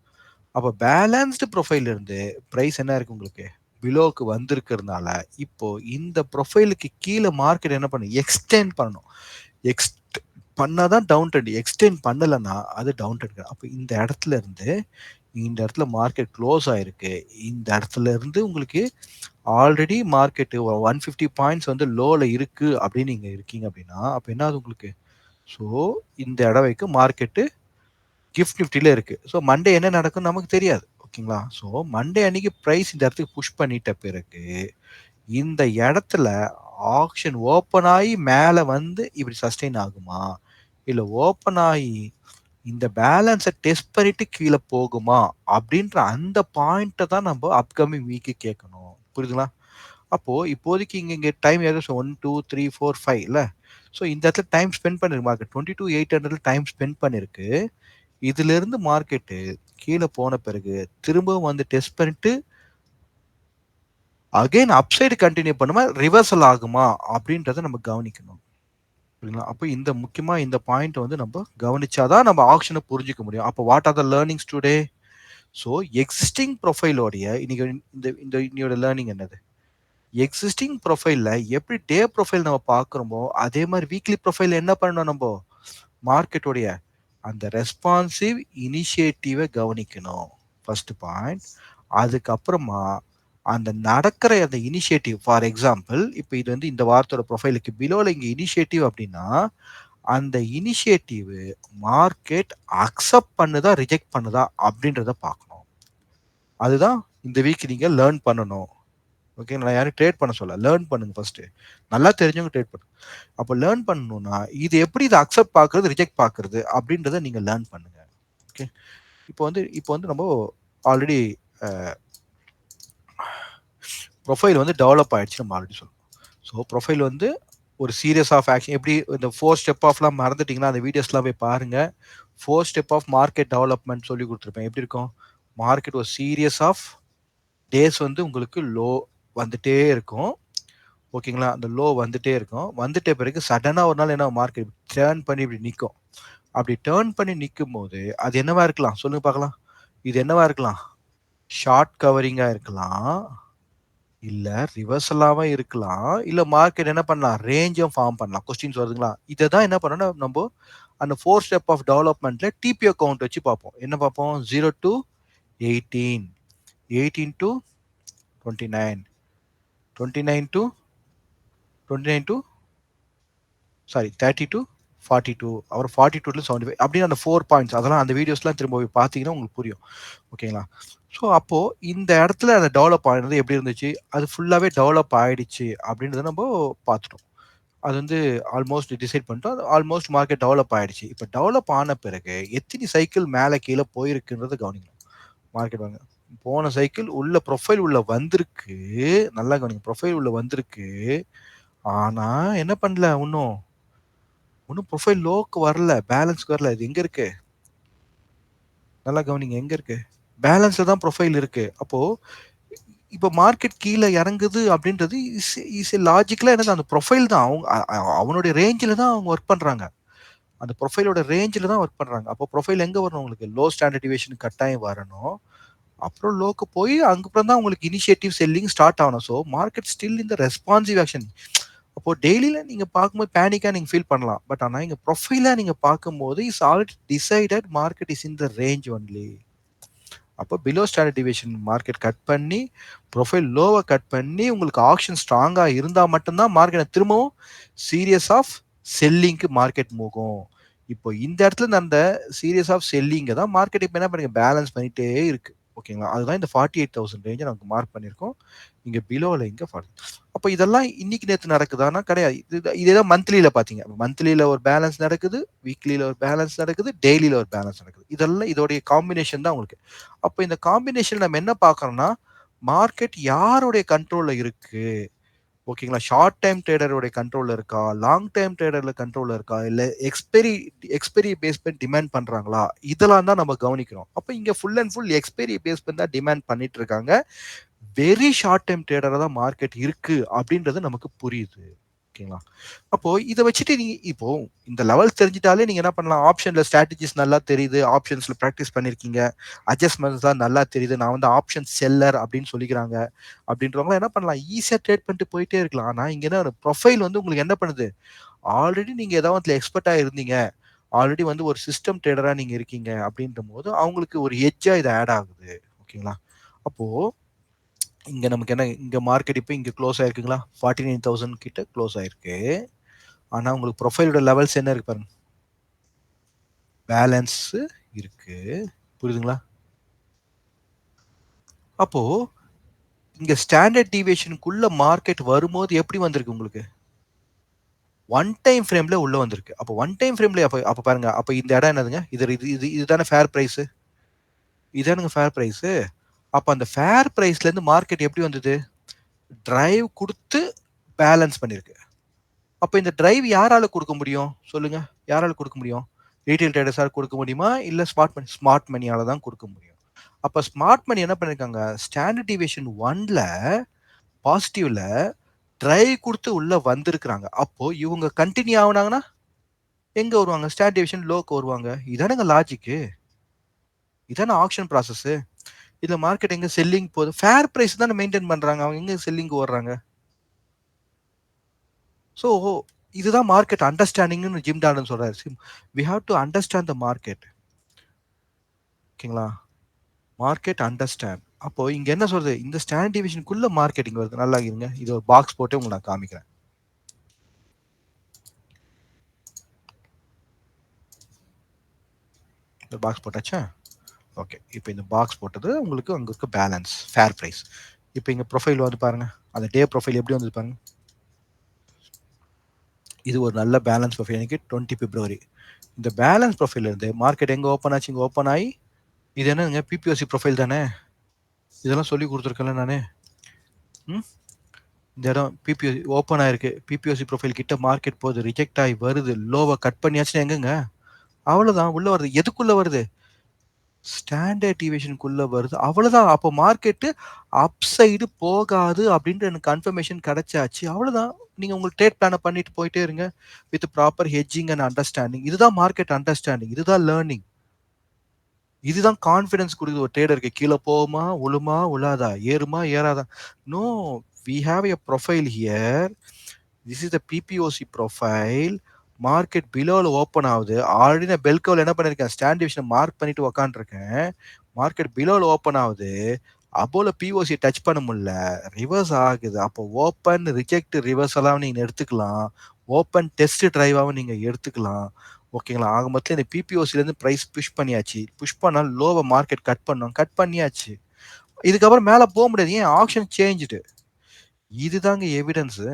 அப்போ பேலன்ஸ்டு ப்ரொஃபைல் இருந்து பிரைஸ் என்ன இருக்கு உங்களுக்கு, பிலோக்கு வந்திருக்கிறதுனால இப்போ இந்த ப்ரொஃபைலுக்கு கீழே மார்க்கெட் என்ன பண்ணும், எக்ஸ்டெண்ட் பண்ணணும். எக்ஸ்ட் பண்ணாதான் டவுன் ட்ரெண்ட், எக்ஸ்டெண்ட் பண்ணலைன்னா அது டவுன் ட்ரெண்ட். அப்போ இந்த இடத்துல இருந்து இந்த இடத்துல மார்க்கெட் க்ளோஸ் ஆயிருக்கு. இந்த இடத்துல இருந்து உங்களுக்கு ஆல்ரெடி மார்க்கெட் 150 பாயிண்ட்ஸ் வந்து லோல இருக்கு அப்படின்னு நீங்க இருக்கீங்க அப்படின்னா அப்போ என்ன ஆகுது உங்களுக்கு, ஸோ இந்த இடம் வரைக்கும் மார்க்கெட்டு கிஃப்ட் நிஃப்டில இருக்கு. ஸோ மண்டே என்ன நடக்கும்னு நமக்கு தெரியாது. ஓகேங்களா? ஸோ மண்டே அன்னைக்கு ப்ரைஸ் இந்த இடத்துக்கு புஷ் பண்ணிட்ட பிறகு இந்த இடத்துல ஆக்ஷன் ஓப்பன் ஆகி மேலே வந்து இப்படி சஸ்டெயின் ஆகுமா, இல்லை ஓப்பன் ஆகி இந்த பேலன்ஸை டெஸ்ட் பண்ணிட்டு கீழே போகுமா அப்படின்ற அந்த பாயிண்ட்டை தான் நம்ம அப்கமிங் வீக்கு கேட்கணும். புரியுதுங்களா? அப்போ இப்போதைக்கு இங்க டைம் ஏதோ 1 2 3 4 5 இல்ல. ஸோ இந்த இடத்துல டைம் ஸ்பெண்ட் பண்ணிருக்கு மார்க்கெட் 22,800 டைம் ஸ்பெண்ட் பண்ணிருக்கு. இதுல இருந்து மார்க்கெட்டு கீழே போன பிறகு திரும்பவும் வந்து டெஸ்ட் பண்ணிட்டு அகைன் அப்சைடு கண்டினியூ பண்ணுமா ரிவர்சல் ஆகுமா அப்படின்றத நம்ம கவனிக்கணும். புரியுங்களா? அப்போ இந்த முக்கியமா இந்த பாயிண்ட் வந்து நம்ம கவனிச்சாதான் நம்ம ஆக்ஷனை புரிஞ்சுக்க முடியும். அப்போ what are the learnings today? So existing ப்ரொஃபைலோடைய இன்னைக்கு இந்த இந்த இன்னையோட லேர்னிங் என்னது, எக்ஸிஸ்டிங் ப்ரொஃபைல்ல எப்படி டே ப்ரொஃபைல் நம்ம பார்க்குறோமோ அதே மாதிரி வீக்லி ப்ரொஃபைல் என்ன பண்ணணும் நம்ம, மார்க்கெட்டோடைய அந்த ரெஸ்பான்சிவ் இனிஷியேட்டிவை கவனிக்கணும், ஃபர்ஸ்ட் பாயிண்ட். அதுக்கப்புறமா அந்த நடக்கிற அந்த இனிஷியேட்டிவ், ஃபார் எக்ஸாம்பிள் இப்போ இது வந்து இந்த வாரத்தோட ப்ரொஃபைலுக்கு பிலோல இங்கே இனிஷியேட்டிவ் அப்படின்னா அந்த இனிஷியேட்டிவ் மார்க்கெட் அக்செப்ட் பண்ணுதா ரிஜெக்ட் பண்ணுதா அப்படின்றத பார்க்கணும். அதுதான் இந்த வீக் நீங்க லேர்ன் பண்ணணும். ஓகே, நான் யாரும் ட்ரேட் பண்ண சொல்ல, லேர்ன் பண்ணுங்க ஃபர்ஸ்ட். நல்லா தெரிஞ்சவங்க ட்ரேட் பண்ணுங்க. அப்போ லேர்ன் பண்ணணும்னா இது எப்படி இதை அக்செப்ட் பார்க்கறது ரிஜெக்ட் பார்க்கறது அப்படின்றத நீங்க லேர்ன் பண்ணுங்க. ஓகே, இப்போ வந்து நம்ம ஆல்ரெடி ப்ரொஃபைல் வந்து டெவலப் ஆயிடுச்சு நம்ம ஆல்ரெடி சொல்லணும். ஸோ ப்ரொஃபைல் வந்து ஒரு சீரியஸ் ஆஃப் ஆக்ஷன், எப்படி இந்த 4 ஸ்டெப் ஆஃப்லாம் மறந்துட்டீங்கன்னா அந்த வீடியோஸ்லாம் போய் பாருங்க. 4 ஸ்டெப் ஆஃப் மார்க்கெட் டெவலப்மெண்ட் சொல்லி கொடுத்துருப்பேன். எப்படி இருக்கும், மார்க்கெட் ஒரு சீரியஸ் ஆஃப் டேஸ் வந்து உங்களுக்கு லோ வந்துட்டே இருக்கும். ஓகேங்களா, அந்த லோ வந்துட்டே இருக்கும். வந்துட்ட பிறகு சடனாக ஒரு நாள் என்ன, மார்க்கெட் டேர்ன் பண்ணி இப்படி நிற்கும். அப்படி டேர்ன் பண்ணி நிற்கும் போது அது என்னவா இருக்கலாம் சொல்லுங்க பார்க்கலாம். இது என்னவா இருக்கலாம், ஷார்ட் கவரிங்கா இருக்கலாம், இல்ல ரிவர்சலாவே இருக்கலாம், இல்ல மார்க்கெட் என்ன பண்ணலாம், ரேஞ்சும் ஃபார்ம் பண்ணலாம். கொஸ்டின்ஸ் வருதுங்களா? இதை தான் என்ன பண்ணணும் நம்ம அந்த 4 ஸ்டெப் ஆஃப் டெவலப்மெண்ட்ல டிபிஓ கவுண்ட் வச்சு பார்ப்போம். என்ன பார்ப்போம், 0 to 18, 18 to 29, 29 to 29 to sorry 30 to 42, அப்புறம் 42 to 75 அப்படின்னு அந்த 4 பாயிண்ட்ஸ், அதெல்லாம் அந்த வீடியோஸ்லாம் திரும்ப போய் பார்த்தீங்கன்னா உங்களுக்கு புரியும். ஓகேங்களா? ஸோ அப்போ இந்த இடத்துல அந்த டெவலப் ஆனது எப்படி இருந்துச்சு, அது ஃபுல்லாகவே டெவலப் ஆயிடுச்சு அப்படின்றத நம்ம பார்த்துட்டோம். அது வந்து ஆல்மோஸ்ட் டிசைட் பண்ணிட்டோம். ஆல்மோஸ்ட் மார்க்கெட் டெவலப் ஆயிடுச்சு. இப்போ டெவலப் ஆன பிறகு எத்தனை சைக்கிள் மேலே கீழே போயிருக்குன்றத கவனிக்கணும். மார்க்கெட் வாங்க போன சைக்கிள் உள்ள ப்ரொஃபைல் உள்ள வந்திருக்கு, நல்லா கவனிங்க, ப்ரொஃபைல் உள்ள வந்திருக்கு. ஆனா என்ன பண்ணல, இன்னும் ப்ரொஃபைல் லோக்கு வரல, பேலன்ஸ்க்கு வரல. இது எங்க இருக்கு, நல்லா கவனிங்க, எங்க இருக்கு, பேலன்ஸ்ல தான் ப்ரொஃபைல் இருக்கு. அப்போ இப்போ மார்க்கெட் கீழே இறங்குது அப்படின்றது இஸ் லாஜிக்கலா என்னது, அந்த ப்ரொஃபைல் தான் அவங்க அவனுடைய ரேஞ்சில் தான் அவங்க ஒர்க் பண்றாங்க. அந்த ப்ரொஃபைலோட ரேஞ்சில் தான் ஒர்க் பண்றாங்க. அப்போ ப்ரொஃபைல் எங்க வரணும், உங்களுக்கு லோ ஸ்டாண்டர்ட் டிவியேஷன் கட்டாயம் வரணும். அப்புறம் லோக்கு போய் அப்புறம் தான் உங்களுக்கு இனிஷியேட்டிவ் செல்லிங் ஸ்டார்ட் ஆகணும். ஸோ மார்க்கெட் ஸ்டில் இந்த ரெஸ்பான்சிவ் ஆக்ஷன். அப்போ டெய்லியில நீங்க பார்க்கும்போது பேனிக்கா நீங்க ஃபீல் பண்ணலாம். பட் ஆனா இங்க ப்ரொஃபைலா நீங்க பார்க்கும்போது is already decided market is in the range only. அப்போ below standard deviation market cut பண்ணி ப்ரொஃபைல் லோவை கட் பண்ணி உங்களுக்கு ஆக்ஷன் ஸ்ட்ராங்கா இருந்தா மட்டும்தான் மார்க்கெட் திரும்பவும் சீரியஸ் ஆஃப் செல்லிங்க்கு மார்க்கெட் மூகும். இப்போ இந்த இடத்துல அந்த சீரியஸ் ஆஃப் செல்லிங்க தான் மார்க்கெட் இப்போ என்ன பண்ணுங்க, பேலன்ஸ் பண்ணிட்டே இருக்கு. ஓகேங்களா, அதுதான் இந்த 48,000 ரேஞ்சை நமக்கு மார்க் பண்ணியிருக்கோம். இங்க பிலோவில் இங்க 40. அப்போ இதெல்லாம் இன்னைக்கு நேற்று நடக்குதானா, கிடையாது. இதேதான் மந்த்லியில பாத்தீங்க, மந்த்லியில ஒரு பேலன்ஸ் நடக்குது, வீக்லியில ஒரு பேலன்ஸ் நடக்குது, டெய்லியில ஒரு பேலன்ஸ் நடக்குது. இதெல்லாம் இதோடைய காம்பினேஷன் தான் உங்களுக்கு. அப்போ இந்த காம்பினேஷன் நம்ம என்ன பார்க்கறோம்னா, மார்க்கெட் யாருடைய கண்ட்ரோல்ல இருக்கு. ஓகேங்களா, ஷார்ட் டைம் ட்ரேடருடைய கண்ட்ரோல்ல இருக்கா, லாங் டைம் ட்ரேடர்ல கண்ட்ரோல்ல இருக்கா, இல்ல எக்ஸ்பெரி பேஸ் பண்ணி டிமாண்ட் பண்றாங்களா, இதெல்லாம் தான் நம்ம கவனிக்கிறோம். அப்போ இங்க full and full experience பண்ணி தான் டிமாண்ட் பண்ணிட்டு இருக்காங்க. வெரி ஷார்ட் டைம் ட்ரேடரா தான் மார்க்கெட் இருக்கு அப்படின்றது நமக்கு புரியுது. ஓகேங்களா, அப்போ இதை வச்சுட்டு நீங்க இப்போ இந்த லெவல் தெரிஞ்சிட்டாலே நீங்க என்ன பண்ணலாம், ஆப்ஷன்ல ஸ்ட்ராட்டஜிஸ் நல்லா தெரியுது, ஆப்ஷன்ஸ்ல ப்ராக்டிஸ் பண்ணிருக்கீங்க, அட்ஜஸ்ட்மெண்ட்ஸ் தான் நல்லா தெரியுது, நான் வந்து ஆப்ஷன் செல்லர் அப்படின்னு சொல்லிக்கிறாங்க அப்படின்றவங்க என்ன பண்ணலாம், ஈஸியா ட்ரேட் பண்ணிட்டு போயிட்டே இருக்கலாம். ஆனா இங்க என்ன ப்ரொஃபைல் வந்து உங்களுக்கு என்ன பண்ணுது, ஆல்ரெடி நீங்க ஏதாவது எக்ஸ்பர்ட்டா இருந்தீங்க, ஆல்ரெடி வந்து ஒரு சிஸ்டம் ட்ரேடரா நீங்க இருக்கீங்க அப்படின்ற போது அவங்களுக்கு ஒரு எட்ஜா இது ஆட் ஆகுது. ஓகேங்களா, அப்போ இங்க நமக்கு என்ன, இங்க மார்க்கெட் இப்போ இங்க க்ளோஸ் ஆயிருக்குங்களா, 49,000 கிட்ட க்ளோஸ் ஆயிருக்கு. ஆனா உங்களுக்கு ப்ரொஃபைலோட லெவல்ஸ் என்ன இருக்கு பாருங்க, பேலன்ஸ் இருக்கு. புரியுதுங்களா? அப்போ இங்க ஸ்டாண்டர்ட் டீவியேஷனுக்குள்ள மார்க்கெட் வரும்போது எப்படி வந்திருக்கு உங்களுக்கு, ஒன் டைம் ஃப்ரேம்ல உள்ள வந்திருக்கு. அப்போ ஒன் டைம் ஃப்ரேம்ல அப்ப அப்ப பாருங்க, அப்ப இந்த இடம் என்னதுங்க, இது இது இது இதுதானே ஃபேர் பிரைஸ், இதானுங்க ஃபேர் பிரைஸ். அப்ப அந்த ஃபேர் பிரைஸ்ல இருந்து மார்க்கெட் எப்படி வந்தது, டிரைவ் கொடுத்து பேலன்ஸ் பண்ணிருக்கு. அப்ப இந்த டிரைவ் யாரால கொடுக்க முடியும் சொல்லுங்க, யாரால கொடுக்க முடியும், ரீட்டைல் ட்ரேடர்ஸால கொடுக்க முடியுமா, இல்ல ஸ்மார்ட் மணியால தான் கொடுக்க முடியும். அப்ப ஸ்மார்ட் மணி என்ன பண்ணிருக்காங்க, ஸ்டாண்டர்ட் டிவியேஷன் 1ல பாசிட்டிவ்ல டிரைவ் கொடுத்து உள்ள வந்திருக்கிறாங்க. அப்போ இவங்க கண்டினியூ ஆகுனாங்கன்னா எங்க வருவாங்க, ஸ்டாண்டர்ட் டிவியேஷன் லோக்கு வருவாங்க. இதானங்க லாஜிக், இதான ஆக்ஷன் ப்ராசஸ். இதுல மார்க்கெட் எங்க செல்லிங் போகுது, ஃபேர் பிரைஸ் தானே மெயின்டைன் பண்றாங்க, அவங்க எங்க செல்லிங் ஓடுறாங்க. ஸோ இதுதான் மார்க்கெட் அண்டர்ஸ்டாண்டிங்னு ஜிம் டார்டன் சொல்றாரு. we have to understand the market. ஓகேங்களா? Market understand. அப்போ இங்க என்ன சொல்றது? இந்த ஸ்டாண்டர்ட் டிவிஷனுக்குள்ள மார்க்கெட்டிங் வருது. நல்லா இருங்க. இது ஒரு பாக்ஸ் போட்டு உங்களுக்கு நான் காமிக்கிறேன். இந்த பாக்ஸ் போட்டாச்சா? ஓகே. இப்போ இந்த பாக்ஸ் போட்டது உங்களுக்கு அங்க இருக்க பேலன்ஸ், ஃபேர் பிரைஸ். இப்போ இங்க ப்ரொஃபைல் வந்து பாருங்க. அந்த டே ப்ரொஃபைல் எப்படி வந்து பாருங்க. இது ஒரு நல்ல பேலன்ஸ் ப்ரொஃபைல் எனக்கு 20 பிப்ரவரி. இந்த பேலன்ஸ் ப்ரொஃபைல் இருந்து மார்க்கெட் எங்க ஓப்பன் ஆச்சு? இங்க ஓப்பன் ஆகி இது என்னங்க பிபிஓசி ப்ரொஃபைல் தானே? இதெல்லாம் சொல்லி கொடுத்துருக்கேன்ல நானு. ம் இந்த இடம் பிபிஓசி ஓப்பன் ஆயிருக்கு. பிபிஓசி ப்ரொஃபைல் கிட்ட மார்க்கெட் போகுது, ரிஜெக்ட் ஆகி வருது, லோவை கட் பண்ணியாச்சுன்னா எங்கங்க? அவ்வளவுதான் உள்ள வருது. எதுக்குள்ள வருது? ஸ்டாண்டர்ட் டிவிஷனுக்குள்ள வருது. அவ்வளவுதான். அப்போ மார்க்கெட் அப் சைடு போகாது அப்படின்ற எனக்கு கன்ஃபர்மேஷன் கிடைச்சாச்சு. அவ்வளவுதான். நீங்க உங்க ட்ரேட் பிளான பண்ணிட்டு போயிட்டே இருங்க. With proper hedging and understanding. இதுதான் மார்க்கெட் அண்டர்ஸ்டாண்டிங். இதுதான் லேர்னிங். இதுதான் கான்ஃபிடன்ஸ் கொடுக்குது ஒரு ட்ரேடருக்கு. கீழே போகுமா, உழுமா, உழாதா, ஏறுமா, ஏறாதா. No, we have a profile here. This is the BPOC profile. Market பிலோவில் ஓப்பன் ஆகுது. ஆல்ரெடி நான் பெல்கோவில் என்ன பண்ணியிருக்கேன்? ஸ்டாண்ட் டிவிஷனை மார்க் பண்ணிட்டு உக்காந்துருக்கேன். மார்க்கெட் பிலோவில் ஓப்பன் ஆகுது. அப்போல பிஓசி டச் பண்ண முடியல, ரிவர்ஸ் ஆகுது. அப்போ ஓப்பன் ரிஜெக்ட் ரிவர்ஸலாகவும் நீங்கள் எடுத்துக்கலாம், ஓப்பன் டெஸ்ட் டிரைவாகவும் நீங்கள் எடுத்துக்கலாம். ஓகேங்களா? ஆக மொத்தம் இந்த பிபிஓசிலேருந்து ப்ரைஸ் புஷ் பண்ணியாச்சு. புஷ் பண்ணால் லோவை மார்க்கெட் கட் பண்ணோம், கட் பண்ணியாச்சு. இதுக்கப்புறம் மேலே போக முடியாது. ஏன்? Option changed. இதுதாங்க எவிடன்ஸு.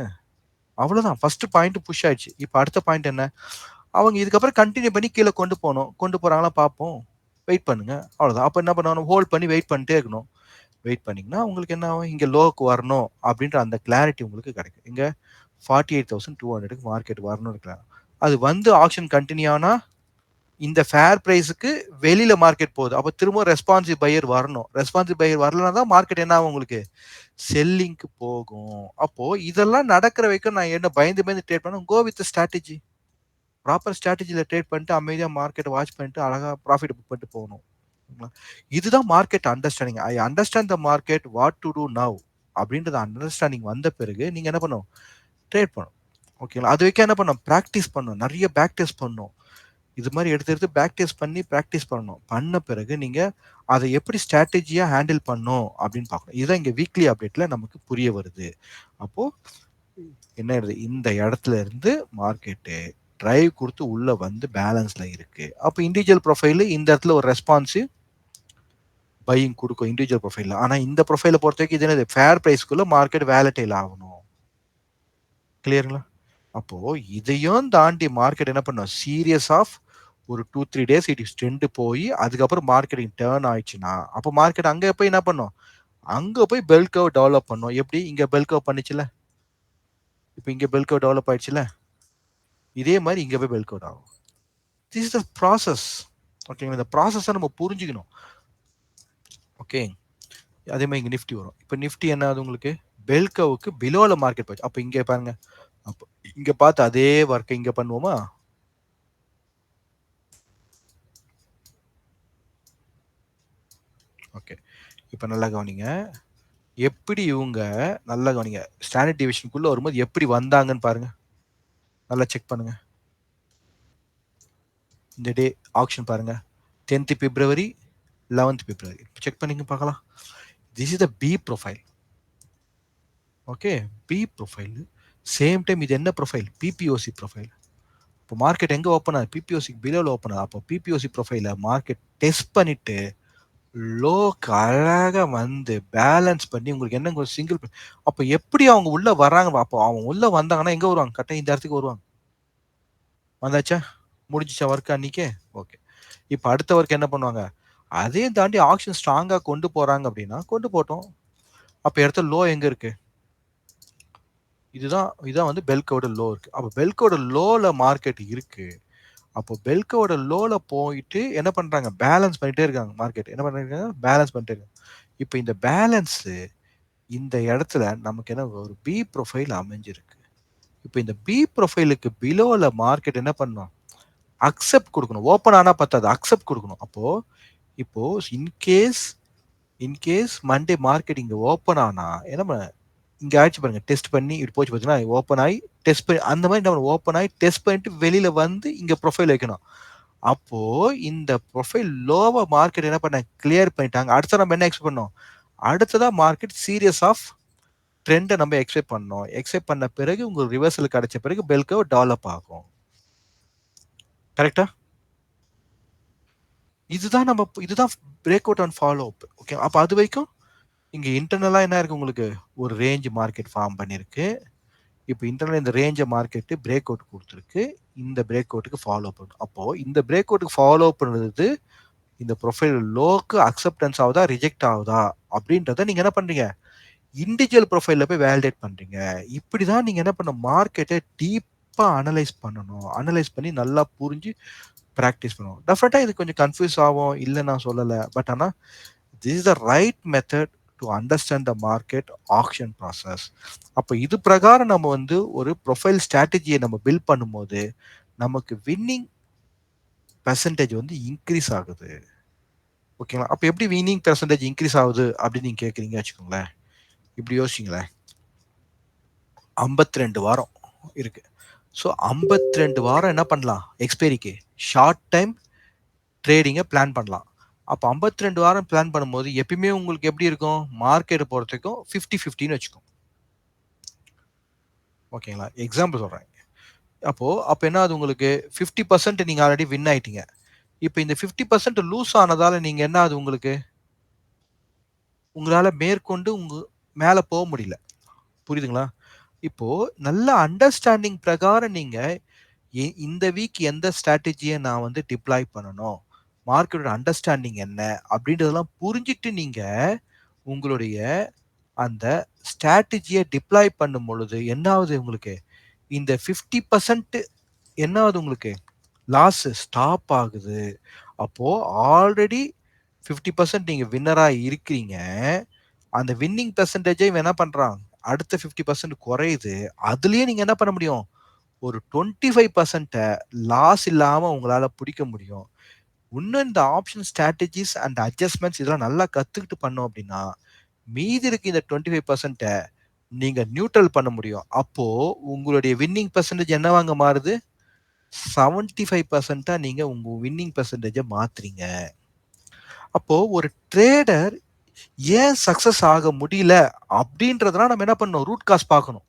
அவ்வளோதான். ஃபர்ஸ்ட் பாயிண்ட் புஷ் ஆயிடுச்சு. இப்போ அடுத்த பாயிண்ட் என்ன? அவங்க இதுக்கப்புறம் கண்டினியூ பண்ணி கீழே கொண்டு போகணும். கொண்டு போகிறாங்களா பார்ப்போம். வெயிட் பண்ணுங்க. அவ்வளோதான். அப்போ என்ன பண்ணணும்? ஹோல்ட் பண்ணி வெயிட் பண்ணிட்டே இருக்கணும். வெயிட் பண்ணீங்கன்னா உங்களுக்கு என்ன ஆகும்? இங்கே லோக்கு வரணும் அப்படின்ற அந்த கிளாரிட்டி உங்களுக்கு கிடைக்கும். இங்கே 48,200க்கு மார்க்கெட் வரணும்னு இருக்கலாம். அது வந்து ஆக்ஷன் கண்டினியூ ஆனா இந்த ஃபேர் பிரைஸுக்கு வெளியில மார்க்கெட் போகுது. அப்போ திரும்ப ரெஸ்பான்சிவ் பையர் வரணும். ரெஸ்பான்சிவ் பையர் வரலனா தான் மார்க்கெட் என்ன ஆகும்? உங்களுக்கு செல்லிங்க்கு போகும். அப்போ இதெல்லாம் நடக்கிற வரைக்கும் நான் என்ன பயந்து பயந்து ட்ரேட் பண்ண? Go with strategy. ப்ராப்பர் ஸ்ட்ராட்டஜியில் ட்ரேட் பண்ணிட்டு அமைதியாக மார்க்கெட் வாட்ச் பண்ணிட்டு அழகாக ப்ராஃபிட் புக் பண்ணிட்டு போகணும். இதுதான் market understanding. I understand the market, what to do now அப்படின்றது அண்டர்ஸ்டாண்டிங் வந்த பிறகு நீங்க என்ன பண்ணும்? ட்ரேட் பண்ணும். ஓகேங்களா? அது வரைக்கும் என்ன பண்ணும்? ப்ராக்டிஸ் பண்ணும். நிறைய பேக் டெஸ்ட் பண்ணும். இது மாதிரி எடுத்து எடுத்து பேக் டெஸ்ட் பண்ணி ப்ராக்டிஸ் பண்ணணும். பண்ண பிறகு நீங்க அதை எப்படி ஸ்ட்ராட்டஜியா ஹேண்டில் பண்ணும் அப்படின்னு பார்க்கணும். இதுதான் இங்க வீக்லி அப்டேட்ல நமக்கு புரிய வருது. அப்போ என்ன ஆயிடுது? இந்த இடத்துல இருந்து மார்க்கெட்டு டிரைவ் கொடுத்து உள்ள வந்து பேலன்ஸ்ல இருக்கு. அப்போ இண்டிவிஜுவல் ப்ரொஃபைல் இந்த இடத்துல ஒரு ரெஸ்பான்சிவ் பையிங் கொடுக்கும் இண்டிவிஜுவல் ப்ரொஃபைல்ல. ஆனா இந்த ப்ரொஃபைல பொறுத்த வரைக்கும் இது என்னது? ஃபேர் பிரைஸ்க்குள்ள மார்க்கெட் வேலட்டைல் ஆகணும். கிளியருங்களா? அப்போ இதையும் தாண்டி மார்க்கெட் என்ன பண்ணும்? சீரியஸ் ஆஃப் ஒரு 2-3 டேஸ் இட் ஸ்ட்ரெண்ட் போய் அதுக்கப்புறம் மார்க்கெட்டிங் டேர்ன் ஆயிடுச்சுன்னா அப்போ மார்க்கெட் அங்கே போய் என்ன பண்ணும்? அங்க போய் பெல் கர்வ் டெவலப் பண்ணும். எப்படி? இங்க பெல் கர்வ் பண்ணிச்சுல, இப்போ இங்க பெல் கர்வ் டெவலப் ஆயிடுச்சுல, இதே மாதிரி இங்க போய் பெல் கர்வ் ஆகும். This is the process. ஓகேங்களா? இந்த ப்ராசஸை நம்ம புரிஞ்சுக்கணும். ஓகே. அதே மாதிரி இங்க நிஃப்டி வரும். இப்போ நிஃப்டி என்ன ஆகுது உங்களுக்கு? பெல் கர்வுக்கு பிலோல மார்க்கெட் போச்சு. அப்போ இங்க பாருங்க. அப்போ இங்க பார்த்து அதே ஒர்க்கை இங்க பண்ணுவோமா? ஓகே. இப்போ நல்லா கவனிங்க. எப்படி இவங்க நல்லா கவனிங்க. ஸ்டாண்டர்ட் டிவிஷனுக்குள்ள வரும்போது எப்படி வந்தாங்கன்னு பாருங்க. நல்லா செக் பண்ணுங்க. இந்த டே ஆக்ஷன் பாருங்க. 10th பிப்ரவரி, 11th பிப்ரவரி. செக் பண்ணிங்க பார்க்கலாம். This is the B profile. Okay. B profile. Same time இது என்ன ப்ரொஃபைல்? BPOC profile. இப்போ மார்க்கெட் எங்க ஓப்பன் ஆகுது? பிபிஓசிக்கு பிலோல ஓப்பன் ஆகுது. அப்போ பிபிஓசி ப்ரொஃபைல மார்க்கெட் டெஸ்ட் பண்ணிட்டு லோக்கு அழகா வந்து பேலன்ஸ் பண்ணி உங்களுக்கு என்ன சிங்கிள். அப்போ எப்படி அவங்க உள்ள வர்றாங்க? அப்போ அவங்க உள்ள வந்தாங்கன்னா எங்க வருவாங்க? கரெக்டாக இந்த இடத்துக்கு வருவாங்க. வந்தாச்சா? முடிஞ்சிச்சா ஒர்க் அன்னைக்கே? ஓகே. இப்போ அடுத்த ஒர்க் என்ன பண்ணுவாங்க? அதையும் தாண்டி ஆக்ஷன் ஸ்ட்ராங்கா கொண்டு போறாங்க அப்படின்னா கொண்டு போட்டோம். அப்போ இடத்துல லோ எங்க இருக்கு? இதான் வந்து பெல்கோட லோ இருக்கு. அப்போ பெல்கோட லோல மார்க்கெட் இருக்கு. அப்போ பெல்கோட லோல போயிட்டு என்ன பண்றாங்க? பேலன்ஸ் பண்ணிட்டே இருக்காங்க. மார்க்கெட் என்ன பண்றாங்க? பேலன்ஸ் பண்ணிட்டே இருக்காங்க. இப்போ இந்த பேலன்ஸ் இந்த இடத்துல நமக்கு என்ன ஒரு பி ப்ரொஃபைல் அமைஞ்சிருக்கு. இப்போ இந்த பி ப்ரொஃபைலுக்கு பிலோல மார்க்கெட் என்ன பண்ணும்? அக்செப்ட் கொடுக்கணும். ஓப்பன் ஆனா பத்தாது, அக்செப்ட் கொடுக்கணும். அப்போ இப்போ இன்கேஸ் மண்டே மார்க்கெட் இங்க ஓப்பன் ஆனா என்ன பண்ண? இங்க ஆயிடுச்சு பாருங்க. டெஸ்ட் பண்ணி இப்படி போச்சு பார்த்தீங்களா? ஓப்பன் ஆயி டெஸ்ட் பண்ணி அந்த மாரி நம்ம ஓப்பன் ஆயி டெஸ்ட் பண்ணிட்டு வெளியில வந்து இங்க ப்ரொஃபைல் வைக்கணும். அப்போ இந்த ப்ரொஃபைல் லோவா மார்க்கெட் என்ன பண்ண கிளியர் பண்ணிட்டாங்க. அடுத்து நம்ம என்ன எக்ஸ்பெக்ட் பண்ணோம்? அடுத்ததா மார்க்கெட் சீரியஸ் ஆஃப் ட்ரெண்ட நம்ம எக்ஸ்பெக்ட் பண்ணோம். எக்ஸ்பெக்ட் பண்ண பிறகு உங்களுக்கு ரிவர்சல் கிடைச்ச பிறகு பெல் கர்வ் டெவலப் ஆகும். கரெக்ட்டா? இதுதான் break out and follow up. Okay. அப்ப அது வரைக்கும் இங்க இன்டர்னலா என்ன இருக்கு உங்களுக்கு? ஒரு ரேஞ்ச் மார்க்கெட் ஃபார்ம் பண்ணியிருக்கு. இப்ப இன்டர்னல் இந்த ரேஞ்ச மார்க்கெட் பிரேக் அவுட் குடுத்திருக்கு. இந்த பிரேக் அவுட்க்கு ஃபாலோ பண்ணணும். அப்போ இந்த பிரேக் அவுட்க்கு ஃபாலோ பண்றது இந்த ப்ரொஃபைல் லோக்கு அக்செப்டன்ஸ் ஆகுதா, ரிஜெக்ட் ஆகுதா அப்படின்றத நீங்க என்ன பண்றீங்க? இண்டிவிஜுவல் ப்ரொஃபைல்ல போய் வேலிடேட் பண்றீங்க. இப்படிதான் நீங்க என்ன பண்ணணும்? மார்க்கெட்ட டீப்பா அனலைஸ் பண்ணணும். அனலைஸ் பண்ணி நல்லா புரிஞ்சு பிராக்டிஸ் பண்ணணும். டெஃபினட்டா இது கொஞ்சம் கன்ஃப்யூஸ் ஆகும். இல்ல நான் சொல்லல. பட் ஆனா this is the right method to understand the market action process. அப்ப இது பிரகாரம் நம்ம வந்து ஒரு ப்ரொஃபைல் ஸ்ட்ராட்டஜியை நம்ம பில்ட் பண்ணும்போது நமக்கு வின்னிங் பெர்சன்டேஜ் வந்து இன்க்ரீஸ் ஆகுது. ஓகேங்களா? அப்ப எப்படி வின்னிங் பெர்சன்டேஜ் இன்க்ரீஸ் ஆகுது அப்படின்னு நீங்க கேட்குறீங்க வச்சுக்கோங்களேன். இப்படி யோசிங்களேன். 52 வாரம் இருக்கு. ஸோ 52 வாரம் என்ன பண்ணலாம்? எக்ஸ்பைரிக்கு ஷார்ட் டைம் ட்ரேடிங்க பிளான் பண்ணலாம். அப்ப 52 வாரம் பிளான் பண்ணும்போது எப்பயுமே உங்களுக்கு எப்படி இருக்கும்? மார்க்கெட்ட பொறுத்தவரைக்கும் 50, 50ன்னு வச்சுக்கோங்க. ஓகேங்களா? எக்ஸாம்பிள் சொல்றேன். அப்ப என்ன ஆகுது உங்களுக்கு? 50% நீங்க ஆல்ரெடி வின் ஆயிட்டீங்க. இப்ப இந்த 50% லூஸ் ஆனதால நீங்க என்ன ஆகுது உங்களுக்கு? உங்களால மேற்கொண்டு மேல போ முடியல. புரியுதுங்களா? இப்போ நல்ல அண்டர்ஸ்டாண்டிங் பிரகாரம் நீங்க இந்த வீக் எந்த ஸ்ட்ராட்டஜிய நான் வந்து டிப்ளாய் பண்ணணும்? மார்க்கெட்டோட அண்டர்ஸ்டாண்டிங் என்ன? அப்படின்றதெல்லாம் புரிஞ்சுட்டு நீங்க உங்களுடைய அந்த ஸ்ட்ராட்டஜிய டிப்ளாய் பண்ணும் பொழுது என்ன ஆகுது உங்களுக்கு? இந்த 50% என்ன ஆகுது உங்களுக்கு? லாஸ் ஸ்டாப் ஆகுது. அப்போ ஆல்ரெடி 50% நீங்க வின்னரா இருக்கிறீங்க. அந்த வின்னிங் பெர்சன்டேஜே இவன் என்ன பண்றான்? அடுத்த 50% குறையுது. அதுலயே நீங்க என்ன பண்ண முடியும்? ஒரு 25% லாஸ் இல்லாம உங்களால பிடிக்க முடியும். இன்னும் இந்த ஆப்ஷன் ஸ்ட்ராட்டஜிஸ் அண்ட் அட்ஜஸ்ட்மென்ட்ஸ் இதெல்லாம் நல்லா கத்துக்கிட்டு பண்ணோம் அப்படின்னா, மீதி இருக்க இந்த 25% நீங்க நியூட்ரல் பண்ண முடியும். அப்போ உங்களுடைய வின்னிங் பெர்சன்டேஜ் என்னவாங்க மாறுது? 75% நீங்க உங்க வின்னிங் பெர்சன்டேஜ மாத்துறீங்க. அப்போ ஒரு ட்ரேடர் ஏன் சக்சஸ் ஆக முடியல அப்படின்றதெல்லாம் நம்ம என்ன பண்ணணும்? ரூட் காஸ் பார்க்கணும்.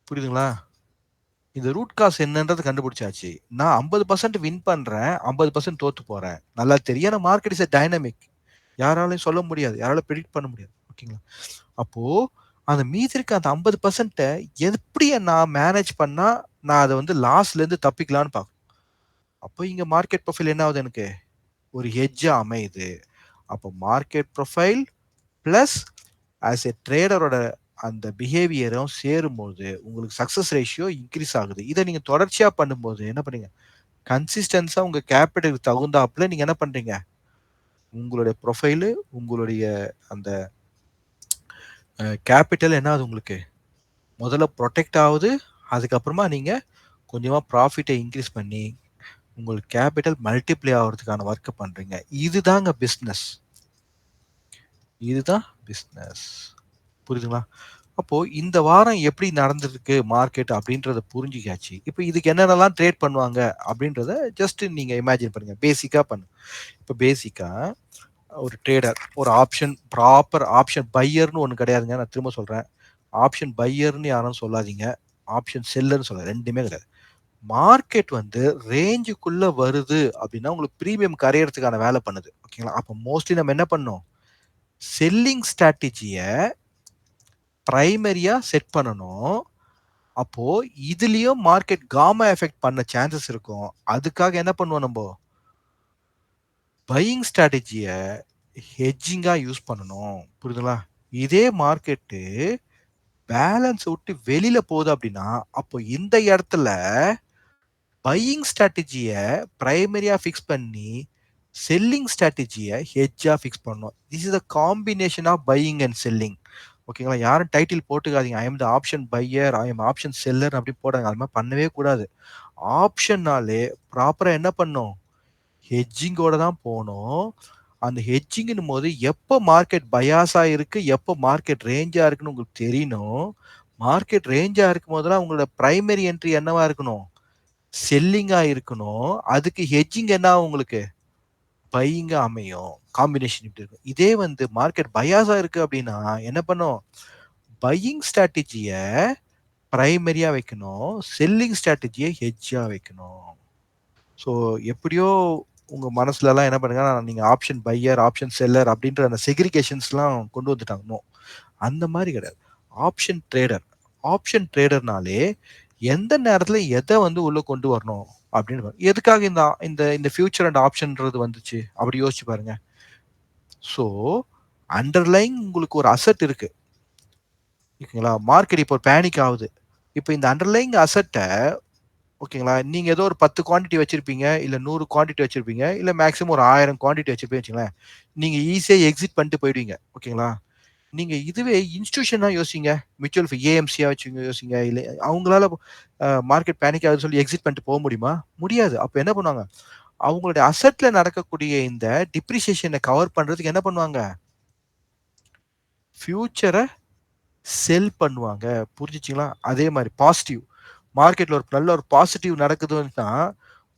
புரியுதுங்களா? இந்த ரூட் காஸ் என்னன்றது கண்டுபிடிச்சாச்சு. நான் 50% வின் பண்றேன். 50% தோத்து போறேன். நல்லா தெரியும். ஏன்னா மார்க்கெட் இஸ் எ டைனமிக். யாராலயும் சொல்ல முடியாது. யாராலும் பிரெடிக்ட் பண்ண முடியாது. ஓகேங்களா? அப்போ அந்த மீதி இருக்க அந்த 50% எப்படி நான் மேனேஜ் பண்ணா நான் அத வந்து லாஸ்ல இருந்து தப்பிக்கலான்னு பார்க்கணும். அப்போ இங்க மார்க்கெட் ப்ரொஃபைல் என்ன ஆகுது எனக்கு? ஒரு ஹெட்ஜா அமையுது. அப்போ market profile plus as a ட்ரேடரோட அந்த பிஹேவியரும் சேரும்போது உங்களுக்கு சக்சஸ் ரேஷியோ இன்க்ரீஸ் ஆகுது. இத நீங்க தொடர்ச்சியா பண்ணும்போது என்ன பண்ணீங்க? கன்சிஸ்டன்ஸா உங்க கேபிட்டலுக்கு தகுந்தாப்புல நீங்க என்ன பண்றீங்க? உங்களுடைய ப்ரொஃபைலு, உங்களுடைய அந்த கேபிட்டல் என்ன ஆகுது உங்களுக்கு? முதல்ல புரொடெக்ட் ஆகுது. அதுக்கப்புறமா நீங்க கொஞ்சமா ப்ராஃபிட்ட இன்க்ரீஸ் பண்ணி, உங்களுக்கு கேபிட்டல் மல்டிப்ளை ஆகுறதுக்கான வொர்க்க பண்றீங்க. இதுதாங்க பிசினஸ். இதுதான் பிசினஸ். புரியுதுங்களா? அப்போ இந்த வாரம் எப்படி நடந்திருக்கு மார்க்கெட் அப்படின்றத புரிஞ்சுக்காச்சு. இப்ப இதுக்கு என்னென்னலாம் ட்ரேட் பண்ணுவாங்க அப்படின்றத ஜஸ்ட் நீங்க இமேஜின் பண்ணுங்க. பேசிக்கா பண்ணுங்க. இப்ப பேசிக்கா ஒரு ட்ரேடர் ஒரு ப்ராப்பர் ஆப்ஷன் பையர்ன்னு ஒண்ணு கிடையாதுங்க. நான் திரும்ப சொல்றேன். ஆப்ஷன் பையர்ன்னு யாரும் சொல்லாதீங்க. ஆப்ஷன் செல்லர்ன்னு சொல்ல 2மே கிடையாது. மார்க்கெட் வந்து ரேஞ்சுக்குள்ள வருது அப்படின்னா உங்களுக்கு பிரீமியம் கரையறதுக்கான வேலை பண்ணுது. ஓகேங்களா? அப்ப மோஸ்ட்லி நம்ம என்ன பண்ணணும்? செல்லிங் ஸ்ட்ராட்டஜிய பிரைமரியா செட் பண்ணணும். அப்போ இதுலயும் மார்க்கெட் காமா எஃபெக்ட் பண்ண சான்சஸ் இருக்கும். அதுக்காக என்ன பண்ணுவோம் நம்போ? பையிங் ஸ்ட்ராட்டஜிய ஹெட்ஜிங்கா யூஸ் பண்ணணும். புரியுதுங்களா? இதே மார்க்கெட்டு பேலன்ஸ் விட்டு வெளியில போகுது அப்படின்னா, அப்போ இந்த இடத்துல பையிங் ஸ்ட்ராட்டஜிய பிரைமரியா ஃபிக்ஸ் பண்ணி, செல்லிங் ஸ்ட்ராட்டஜிய ஹெட்ஜா ஃபிக்ஸ் பண்ணணும். This is the combination of buying and selling. ஓகேங்களா? யாரும் டைட்டில் போட்டுக்காதீங்க. I am the option buyer, I am option seller அப்படி போடாதீங்க. அது மாரி பண்ணவே கூடாது. ஆப்ஷன்னாலே ப்ராப்பரா என்ன பண்ணும்? ஹெட்ஜிங்கோட தான் போணும். அந்த ஹெட்ஜிங்னும் போது எப்போ மார்க்கெட் பயாஸா இருக்கு, எப்போ மார்க்கெட் ரேஞ்சா இருக்குன்னு உங்களுக்கு தெரியணும். மார்க்கெட் ரேஞ்சா இருக்கும் போதெல்லாம் உங்களோட பிரைமரி என்ட்ரி என்னவா இருக்கணும்? செல்லிங்கா இருக்கணும். அதுக்கு ஹெட்ஜிங் என்ன ஆகும் உங்களுக்கு? பையிங்கா அமையும். காம்பினேஷன் இப்படி இருக்கும். இதே வந்து மார்க்கெட் பயாஸா இருக்கு அப்படின்னா என்ன பண்ணும்? பையிங் ஸ்ட்ராட்டஜிய பிரைமரியா வைக்கணும். செல்லிங் ஸ்ட்ராட்டஜிய ஹெட்ஜா வைக்கணும். ஸோ எப்படியோ உங்க மனசுலலாம் என்ன பண்ணுங்க, நீங்க ஆப்ஷன் பையர், ஆப்ஷன் செல்லர் அப்படின்ற அந்த செக்ரிகேஷன்ஸ்லாம் கொண்டு வந்துட்டாங்க. நோ. அந்த மாரி கிடையாது. Option trader. ஆப்ஷன் ட்ரேடர்னாலே எந்த நேரத்துல எத வந்து உள்ள கொண்டு வரணும் அப்படின்னு எதுக்காக இந்த இந்த இந்த ஃபியூச்சர் அண்ட் ஆப்ஷன்ன்றது வந்துச்சு? அப்படி யோசிச்சு பாருங்க. ஸோ அண்டர்லைங் உங்களுக்கு ஒரு அசெட் இருக்கு. ஓகேங்களா? மார்க்கெட் இப்போ பேனிக் ஆகுது. இப்போ இந்த அண்டர்லைங் அசெட்ட ஓகேங்களா? நீங்க ஏதோ ஒரு 10 குவான்டிட்டி வச்சிருப்பீங்க, இல்ல 100 குவான்டிட்டி வச்சிருப்பீங்க, இல்ல மேக்ஸிமம் ஒரு 1000 குவான்டிட்டி வச்சிருப்பீங்கன்னு வச்சுக்கங்களேன். நீங்க ஈஸியா எக்ஸிட் பண்ணிட்டு போயிடுவீங்க. ஓகேங்களா? நீங்க இதுவே இன்ஸ்டிடியூஷனா யோசிங்க. மியூச்சுவல் ஏஎம்சியா வச்சு யோசிங்க. இல்ல அவங்களால மார்க்கெட் பேனிக் ஆகுதுன்னு சொல்லி எக்ஸிட் பண்ணிட்டு போ முடியுமா? முடியாது. அப்ப என்ன பண்ணுவாங்க? அவங்களுடைய அசெட்ல நடக்கக்கூடிய இந்த டிப்ரிசியேஷன கவர் பண்றதுக்கு என்ன பண்ணுவாங்க? ஃபியூச்சர செல் பண்ணுவாங்க. புரிஞ்சுச்சுங்களா? அதே மாரி பாசிட்டிவ். மார்க்கெட்ல ஒரு நல்ல ஒரு பாசிட்டிவ் நடக்குதுன்னா,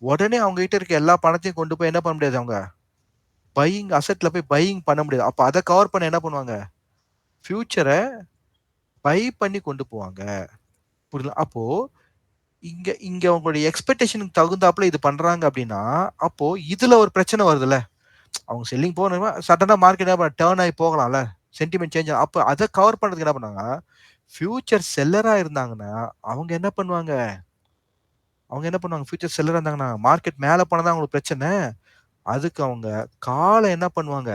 உடனே அவங்க கிட்ட இருக்க எல்லா பணத்தையும் கொண்டு போய் என்ன பண்ண முடியாது அவங்க? பையிங் அசெட்ல போய் பையிங் பண்ண முடியாது. அப்ப அத கவர் பண்ண என்ன பண்ணுவாங்க? ஃபியூச்சர பை பண்ணி கொண்டு போவாங்க. புரியுதா? அப்போ இங்க இங்க உங்களுடைய எக்ஸ்பெக்டேஷனுக்கு தகுந்தாப்புல இது பண்றாங்க அப்படின்னா, அப்போ இதுல ஒரு பிரச்சனை வருதுல்ல. அவங்க செல்லிங் போனவங்க சடனா மார்க்கெட் என்ன டர்ன் ஆகி போகலாம்ல. சென்டிமென்ட் சேஞ்ச் அப்ப அத கவர் பண்றதுக்கு என்ன பண்ணாங்க? ஃபியூச்சர் செல்லரா இருந்தாங்கன்னா, அவங்க என்ன பண்ணுவாங்க? அவங்க என்ன பண்ணுவாங்க? ஃபியூச்சர் செல்லரா இருந்தாங்கன்னா, மார்க்கெட் மேல போனா தான் அவங்களுக்கு பிரச்சனை. அதுக்கு அவங்க கால என்ன பண்ணுவாங்க?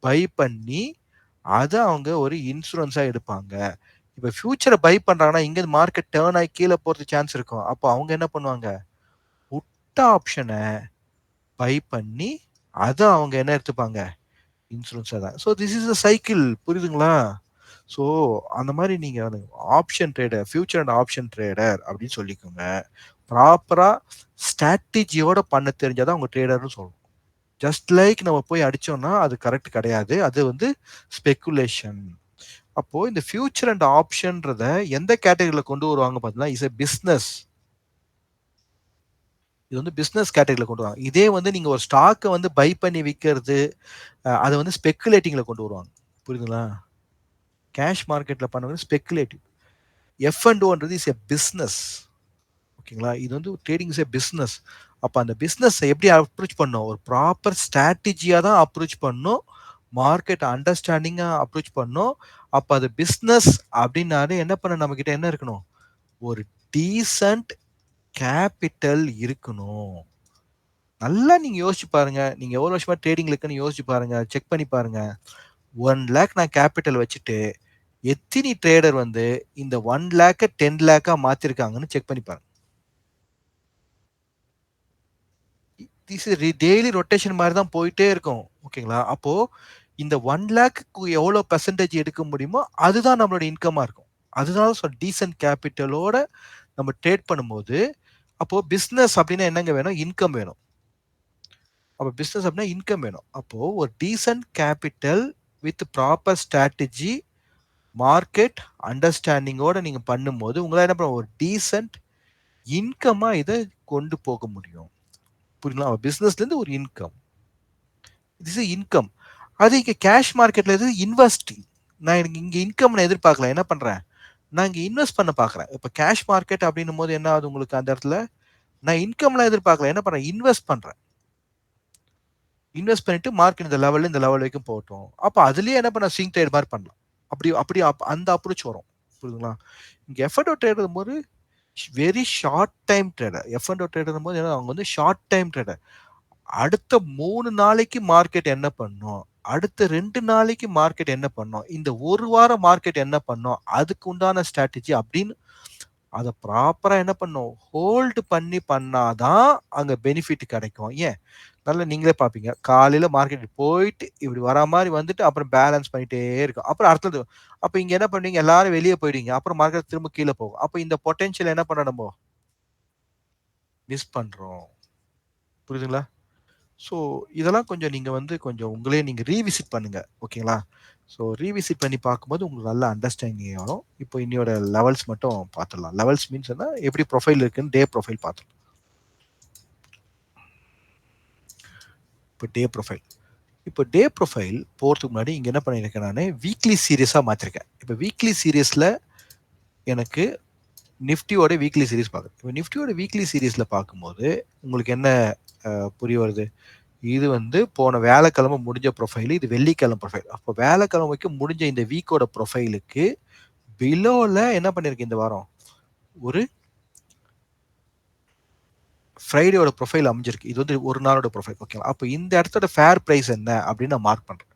பை பண்ணி, அத அவங்க ஒரு இன்சூரன்ஸா எடுப்பாங்க. இப்ப ஃபியூச்சர பை பண்றாங்கன்னா, இங்க மார்க்கெட் டர்ன் ஆகி கீழ போறதுக்கு சான்ஸ் இருக்கும். அப்போ அவங்க என்ன பண்ணுவாங்க? புட் ஆப்ஷன பை பண்ணி, அத அவங்க என்ன எடுத்துப்பாங்க? இன்சூரன்ஸா தான். So this is a cycle. புரியுதுங்களா? ஸோ அந்த மாரி நீங்க வந்து option trader, future and option trader அப்படின்னு சொல்லிக்கோங்க. ப்ராப்பரா ஸ்ட்ராட்டஜியோட பண்ண தெரிஞ்சா தான் உங்க ட்ரேடர்ன்னு சொல்லணும். ஜஸ்ட் லைக் நம்ம போய் அடிச்சோம்னா, அது கரெக்ட் கிடையாது. அது வந்து ஸ்பெகுலேஷன். அப்போ இந்த ஃபியூச்சர் அண்ட் ஆப்ஷன்றத எந்த கேட்டகரில கொண்டு வருவாங்க பார்த்தீங்கன்னா, இஸ் எ பிசினஸ். இது வந்து பிசினஸ் கேட்டகரில கொண்டு வருவாங்க. இதே வந்து நீங்க ஒரு ஸ்டாக்க வந்து பை பண்ணி விக்கிறது, அத வந்து ஸ்பெகுலேட்டிங்ல கொண்டு வருவாங்க. புரியுதுங்களா? கேஷ் மார்க்கெட்ல பண்ணது ஸ்பெகுலேட்டிவ். எஃப் அண்ட் ஓன்றது இஸ் எ பிசினஸ். ஓகேங்களா? இது வந்து ட்ரேடிங் இஸ் எ பிசினஸ். அப்ப அந்த பிசினஸ எப்படி அப்ரோச் பண்ணணும்? ஒரு ப்ராப்பர் ஸ்ட்ராட்டஜியா தான் அப்ரோச் பண்ணணும். மார்க்கெட் அண்டர்ஸ்டாண்டிங்கா அப்ரோச் பண்ணணும். அப்ப அது பிசினஸ் அப்படின்னாலே என்ன பண்ண நம்மகிட்ட என்ன இருக்கணும்? ஒரு டீசன்ட் கேபிட்டல் இருக்கணும். நல்லா நீங்க யோசிச்சு பாருங்க. நீங்க எவ்வளவு வருஷமா ட்ரேடிங்ல இருக்குன்னு யோசிச்சு பாருங்க. செக் பண்ணி பாருங்க. 1,00,000 நான் கேபிட்டல் வச்சுட்டு, எத்தினி ட்ரேடர் வந்து இந்த 1,00,000 10,00,000 மாத்திருக்காங்கன்னு செக் பண்ணி பாருங்க. திஸ் இஸ் டெய்லி ரொட்டேஷன் மாரி தான் போயிட்டே இருக்கும். ஓகேங்களா? அப்போ இந்த 1,00,000க்கு எவ்வளோ பெர்சன்டேஜ் எடுக்க முடியுமோ, அதுதான் நம்மளோட இன்கம்மா இருக்கும். அதுதான் டீசன்ட் கேபிட்டலோட நம்ம ட்ரேட் பண்ணும்போது, அப்போ பிசினஸ் அப்டின்னா என்னங்க வேணும்? இன்கம் வேணும். அப்ப பிசினஸ் அப்டின்னா இன்கம் வேணும். அப்போ ஒரு decent capital with proper strategy, market அண்டர்ஸ்டாண்டிங்கோட நீங்க பண்ணும்போது, உங்களால என்ன பண்ண ஒரு டீசன்ட் இன்கம்மா இத கொண்டு போக முடியும். புரியுங்களா? பிசினஸ்லேருந்து ஒரு இன்கம். This is income. அது இங்க கேஷ் மார்க்கெட்ல இது இன்வெஸ்டிங். நான் எனக்கு இங்க இன்கம் நான் எதிர்பார்க்கல. என்ன பண்றேன்? நான் இங்க இன்வெஸ்ட் பண்ண பார்க்குறேன். இப்ப கேஷ் மார்க்கெட் அப்படின்னும்போது என்ன ஆகுது உங்களுக்கு அந்த இடத்துல? நான் இன்கம்லாம் எதிர்பார்க்கல. என்ன பண்றேன்? இன்வெஸ்ட் பண்றேன். இன்வெஸ்ட் பண்ணிட்டு மார்க்கெட் இந்த லெவல்ல இந்த லெவல் வரைக்கும் போகட்டும். அப்ப அதிலேயே என்ன பண்ண ஸ்விங் ட்ரேட் மாரி பண்ணலாம். அப்படி அப்படி அந்த அப்ரோச் வரும். புரியுதுங்களா? இங்க எஃப்&ஓ ட்ரேடர் போது வெரி ஷார்ட் டைம் ட்ரேடர். எஃப்&ஓ ட்ரேடர் போது அவங்க வந்து ஷார்ட் டைம் ட்ரேடர். அடுத்த 3 நாளைக்கு மார்க்கெட் என்ன பண்ணும்? அடுத்த 2 நாளைக்கு மார்க்கெட் என்ன பண்ணும்? இந்த 1 வாரம் மார்க்கெட் என்ன பண்ணும்? அதுக்கு உண்டான ஸ்ட்ராட்டஜி அப்படின்னு அத ப்ராப்பரா என்ன பண்ணும்? ஹோல்டு பண்ணி பண்ணாதான் அங்க பெனிஃபிட் கிடைக்கும். ஏன்? நல்லா நீங்களே பார்ப்பீங்க. காலையில மார்க்கெட் போயிட்டு இப்படி வரா மாரி வந்துட்டு அப்புறம் பேலன்ஸ் பண்ணிட்டே இருக்கும். அப்புறம் அடுத்தது அப்ப இங்க என்ன பண்ணுவீங்க? எல்லாரும் வெளிய போயிடுவீங்க. அப்புறம் மார்க்கெட் திரும்ப கீழ போகும். அப்ப இந்த பொட்டன்ஷியல் என்ன பண்றோம் நம்போ? மிஸ் பண்றோம். புரியுதுங்களா? ஸோ இதெல்லாம் கொஞ்சம் நீங்க வந்து கொஞ்சம் உங்களே நீங்க ரீவிசிட் பண்ணுங்க. ஓகேங்களா? ஸோ ரீவிசிட் பண்ணி பார்க்கும்போது உங்களுக்கு நல்ல அண்டர்ஸ்டாண்டிங் வரும். இப்போ இன்னியோட லெவல்ஸ் மட்டும் பார்த்துடலாம். லெவல்ஸ் மீன்ஸ் என்ன? எப்படி ப்ரொஃபைல் இருக்குன்னு டே ப்ரொஃபைல் பார்த்துடலாம். இப்போ டே ப்ரொஃபைல். இப்போ டே ப்ரொஃபைல் போறதுக்கு முன்னாடி இங்க என்ன பண்ணியிருக்கேன் நானு, வீக்லி சீரியஸா மாத்திருக்கேன். இப்போ வீக்லி சீரியஸ்ல எனக்கு நிஃப்டியோட வீக்லி சீரிஸ் பார்க்குறேன். இப்போ நிஃப்டியோட வீக்லி சீரிஸ்ல பார்க்கும்போது உங்களுக்கு என்ன புரிய வருது? இது வந்து போன வியாழக்கிழமை முடிஞ்ச ப்ரொஃபைல், இது வெள்ளிக்கிழமை ப்ரொஃபைல். அப்போ வியாழக்கிழமைக்கு முடிஞ்ச இந்த வீக்கோட ப்ரொஃபைலுக்கு பிலோல என்ன பண்ணிருக்கு இந்த வாரம்? ஒரு ஃப்ரைடேயோட ப்ரொஃபைல் அமைஞ்சிருக்கு. இது வந்து ஒரு நாளோட ப்ரொஃபைல். ஓகேவா? அப்போ இந்த இடத்தோட ஃபேர் பிரைஸ் என்ன அப்படின்னு நான் மார்க் பண்றேன்.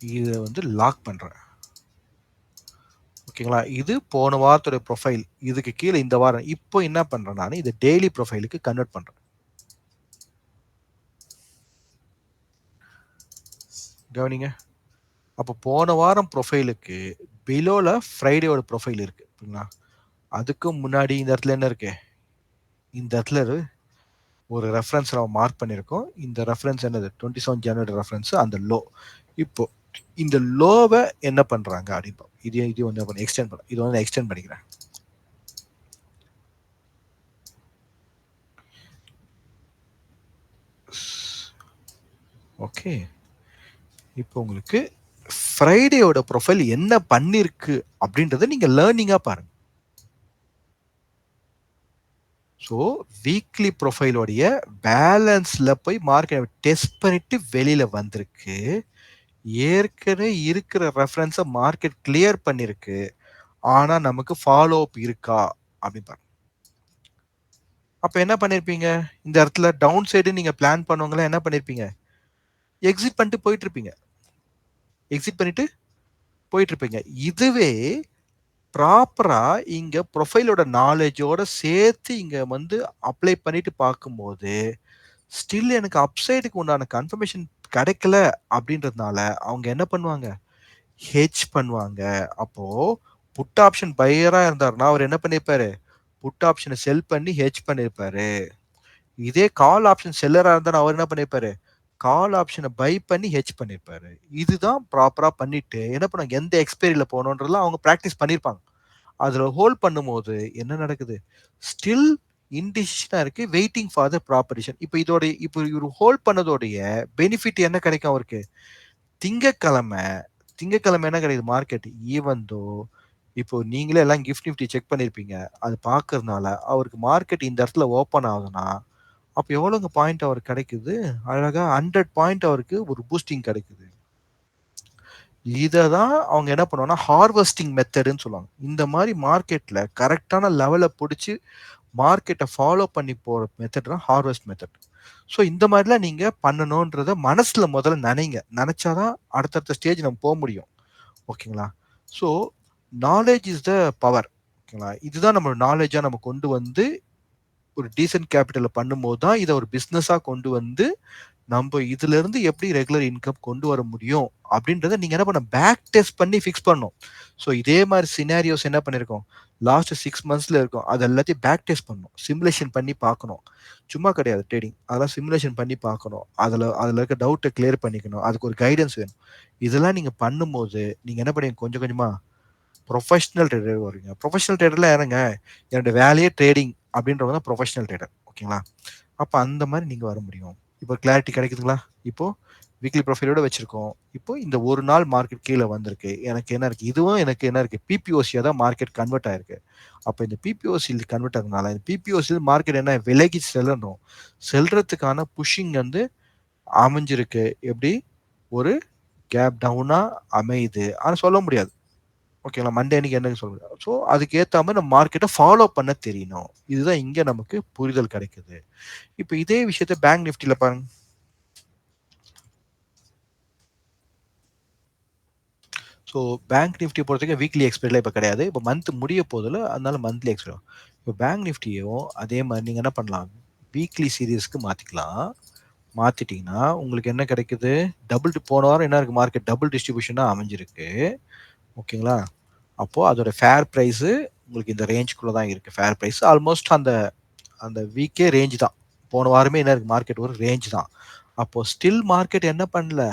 இதை வந்து லாக் பண்றேன். ஓகேங்களா? இது போன வாரத்தோட ப்ரொஃபைல். இதுக்கு கீழே இந்த வாரம். இப்போ என்ன பண்றேன் நான், இதை டெய்லி ப்ரொஃபைலுக்கு கன்வெர்ட் பண்றேன். கவனிங்க. அப்போ போன வாரம் ப்ரொஃபைலுக்கு பிலோல ஃப்ரைடேயோட ப்ரொஃபைல் இருக்கு. ஓகேங்களா? அதுக்கு முன்னாடி இந்த இடத்துல என்ன இருக்கு? இந்த இடத்துல ஒரு ரெஃபரன்ஸ் நம்ம மார்க் பண்ணியிருக்கோம். இந்த ரெஃபரன்ஸ் என்னது? 27 ஜனவரி ரெஃபரன்ஸ், அந்த லோ. இப்போ இந்த லோவை என்ன பண்றாங்க அப்படின்னு இது இது வந்து எக்ஸ்டெண்ட் பண்ண இது வந்து எக்ஸ்டெண்ட் பண்ணிக்கிறேன். ஓகே. இப்போ உங்களுக்கு ஃப்ரைடேயோட ப்ரொஃபைல் என்ன பண்ணிருக்கு அப்படின்றத நீங்க லேர்னிங்கா பாருங்க. ஸோ வீக்லி ப்ரொஃபைலோடைய பேலன்ஸ்ல போய் மார்க்கெட் டெஸ்ட் பண்ணிட்டு வெளியில வந்திருக்கு. ஏற்கனவே இருக்கிற ரெஃபரன்ஸை மார்க்கெட் கிளியர் பண்ணிருக்கு. ஆனா நமக்கு ஃபாலோ அப் இருக்கா அப்படின்னு பாருங்க. அப்ப என்ன பண்ணிருப்பீங்க? இந்த இடத்துல டவுன் சைடு நீங்க பிளான் பண்ணவங்க என்ன பண்ணிருப்பீங்க? எக்ஸிட் பண்ணிட்டு போயிட்டு இருப்பீங்க. எக்ஸிட் பண்ணிட்டு போயிட்டு இருப்பீங்க. இதுவே ப்ராப்பரா இங்க ப்ரொஃபைலோட நாலேஜோட சேர்த்து இங்க வந்து அப்ளை பண்ணிட்டு பார்க்கும்போது, ஸ்டில் எனக்கு அப்சைடுக்கு உண்டான கன்ஃபர்மேஷன் கிடைக்கல அப்படின்றதுனால அவங்க என்ன பண்ணுவாங்க? ஹெட்ஜ் பண்ணுவாங்க. அப்போ புட் ஆப்ஷன் பையரா இருந்தாருன்னா அவர் என்ன பண்ணிருப்பாரு? புட் ஆப்ஷனை செல் பண்ணி ஹெட்ஜ் பண்ணிருப்பாரு. இதே கால் ஆப்ஷன் செல்லரா இருந்தா அவர் என்ன பண்ணிருப்பாரு? கால் ஆப்ஷனை பை பண்ணி ஹெட்ஜ் பண்ணிருப்பாரு. இதுதான் ப்ராப்பரா பண்ணிட்டு என்ன பண்ணுவாங்க? எந்த எக்ஸ்பைரியில போகணுன்றதெல்லாம் அவங்க பிராக்டிஸ் பண்ணிருப்பாங்க. அதுல ஹோல்ட் பண்ணும்போது என்ன நடக்குது? ஸ்டில் இன்டிசிஷனா இருக்கு. Waiting for the proper. இப்போ இவரு ஹோல்ட் பண்ணதோடைய பெனிஃபிட் என்ன கிடைக்கும் அவருக்கு? திங்கட்கிழமை திங்கட்கிழமை என்ன கிடைக்குது மார்க்கெட்? ஈவன் தோ இப்போ நீங்களே எல்லாம் கிஃப்ட் நிஃப்டி செக் பண்ணிருப்பீங்க. அது பார்க்கறதுனால அவருக்கு மார்க்கெட் இந்த இடத்துல ஓப்பன் ஆகுதுன்னா, அப்ப எவ்வளவுங்க பாயிண்ட் அவருக்கு கிடைக்குது? அழகா 100 பாயிண்ட் அவருக்கு ஒரு பூஸ்டிங் கிடைக்குது. இத தான் அவங்க என்ன பண்ணுவாங்கன்னா, ஹார்வெஸ்டிங் மெத்தட்ன்னு சொல்லுவாங்க. இந்த மாரி மார்க்கெட்ல கரெக்ட்டான லெவல புடிச்சு மார்க்கெட்ட ஃபாலோ பண்ணி போற மெத்தட் தான் ஹார்வெஸ்ட் மெத்தட். ஸோ இந்த மாரிலாம் நீங்க பண்ணணுன்றத மனசுல முதல்ல நெனைங்க. நெனச்சா தான் அடுத்தடுத்த ஸ்டேஜ் நம்ம முடியும். ஓகேங்களா? So knowledge is the power. ஓகேங்களா? இதுதான் நம்ம நாலேட்ஜா நம்ம கொண்டு வந்து ஒரு டீசென்ட் கேபிட்டல்ல பண்ணும்போது தான் இத ஒரு பிசினஸா கொண்டு வந்து நம்ப இதிலிருந்து எப்படி ரெகுலர் இன்கம் கொண்டு வர முடியும் அப்படின்றத நீங்க என்ன பண்ண பேக் டெஸ்ட் பண்ணி ஃபிக்ஸ் பண்ணணும். ஸோ இதே மாதிரி சினாரியோஸ் என்ன பண்ணிருக்கோம் லாஸ்ட் 6 மந்த்ஸ்ல இருக்கும். அது எல்லாத்தையும் பேக் டெஸ்ட் பண்ணணும். சிமுலேஷன் பண்ணி பார்க்கணும். சும்மா கிடையாது ட்ரேடிங். அதெல்லாம் சிமுலேஷன் பண்ணி பார்க்கணும். அதுல இருக்க டவுட்டை கிளியர் பண்ணிக்கணும். அதுக்கு ஒரு கைடன்ஸ் வேணும். இதெல்லாம் நீங்க பண்ணும்போது நீங்க என்ன பண்ணுவீங்க கொஞ்சம் கொஞ்சமா ப்ரொஃபஷனல் ட்ரேடர் வருவீங்க. ப்ரொஃபஷனல் ட்ரேடர்ல யாருங்க? என்னோட வேலையே ட்ரேடிங் அப்படின்றவங்க தான் ப்ரொஃபஷனல் ட்ரேடர். ஓகேங்களா? அப்ப அந்த மாதிரி நீங்க வர முடியும். இப்போ கிளாரிட்டி கிடைக்குதுங்களா? இப்போ வீக்லி ப்ரொஃபைலோட வச்சிருக்கோம். இப்போ இந்த ஒரு நாள் மார்க்கெட் கீழ வந்திருக்கு. எனக்கு என்ன இருக்கு? இதுவும் எனக்கு என்ன இருக்கு? பிபிஓசியா தான் மார்க்கெட் கன்வெர்ட் ஆயிருக்கு. அப்ப இந்த பிபிஓசி கன்வெர்ட் ஆகுறதுனால இந்த பிபிஓசி மார்க்கெட் என்ன விலகி செல்லணும். செல்றதுக்கான புஷிங் வந்து அமைஞ்சிருக்கு. எப்படி? ஒரு கேப் டவுனா அமையுது. ஆனா சொல்ல முடியாது. ஓகேங்களா? மண்டே அன்னைக்கு என்னன்னு சொல்ல முடியாது. ஸோ அதுக்கு ஏத்த மாரி நம்ம மார்க்கெட்ட ஃபாலோ பண்ண தெரியணும். இதுதான் இங்க நமக்கு புரிதல் கிடைக்குது. இப்ப இதே விஷயத்த பேங்க் நிஃப்டில பாருங்க. ஸோ பேங்க் நிஃப்டி பொறுத்தவரைக்கும் வீக்லி எக்ஸ்பைரிலாம் இப்போ கிடையாது. இப்போ மந்த் முடிய போதில்ல, அதனால மந்த்லி எக்ஸ்பைரி. இப்போ பேங்க் நிஃப்டியும் அதே மாதிரி நீங்கள் என்ன பண்ணலாம்? வீக்லி சீரீஸ்க்கு மாற்றிக்கலாம். மாற்றிட்டீங்கன்னா உங்களுக்கு என்ன கிடைக்குது? போன வாரம் என்ன இருக்கு? மார்க்கெட் டபுள் டிஸ்ட்ரிபியூஷனாக அமைஞ்சிருக்கு. ஓகேங்களா? அப்போ அதோட ஃபேர் ப்ரைஸு உங்களுக்கு இந்த ரேஞ்சுக்குள்ள தான் இருக்கு ஃபேர் பிரைஸ். ஆல்மோஸ்ட் அந்த அந்த வீக்கே ரேஞ்ச் தான். போன வாரமே என்ன இருக்கு மார்க்கெட் ஒரு ரேஞ்ச் தான். அப்போ ஸ்டில் மார்க்கெட் என்ன பண்ணல,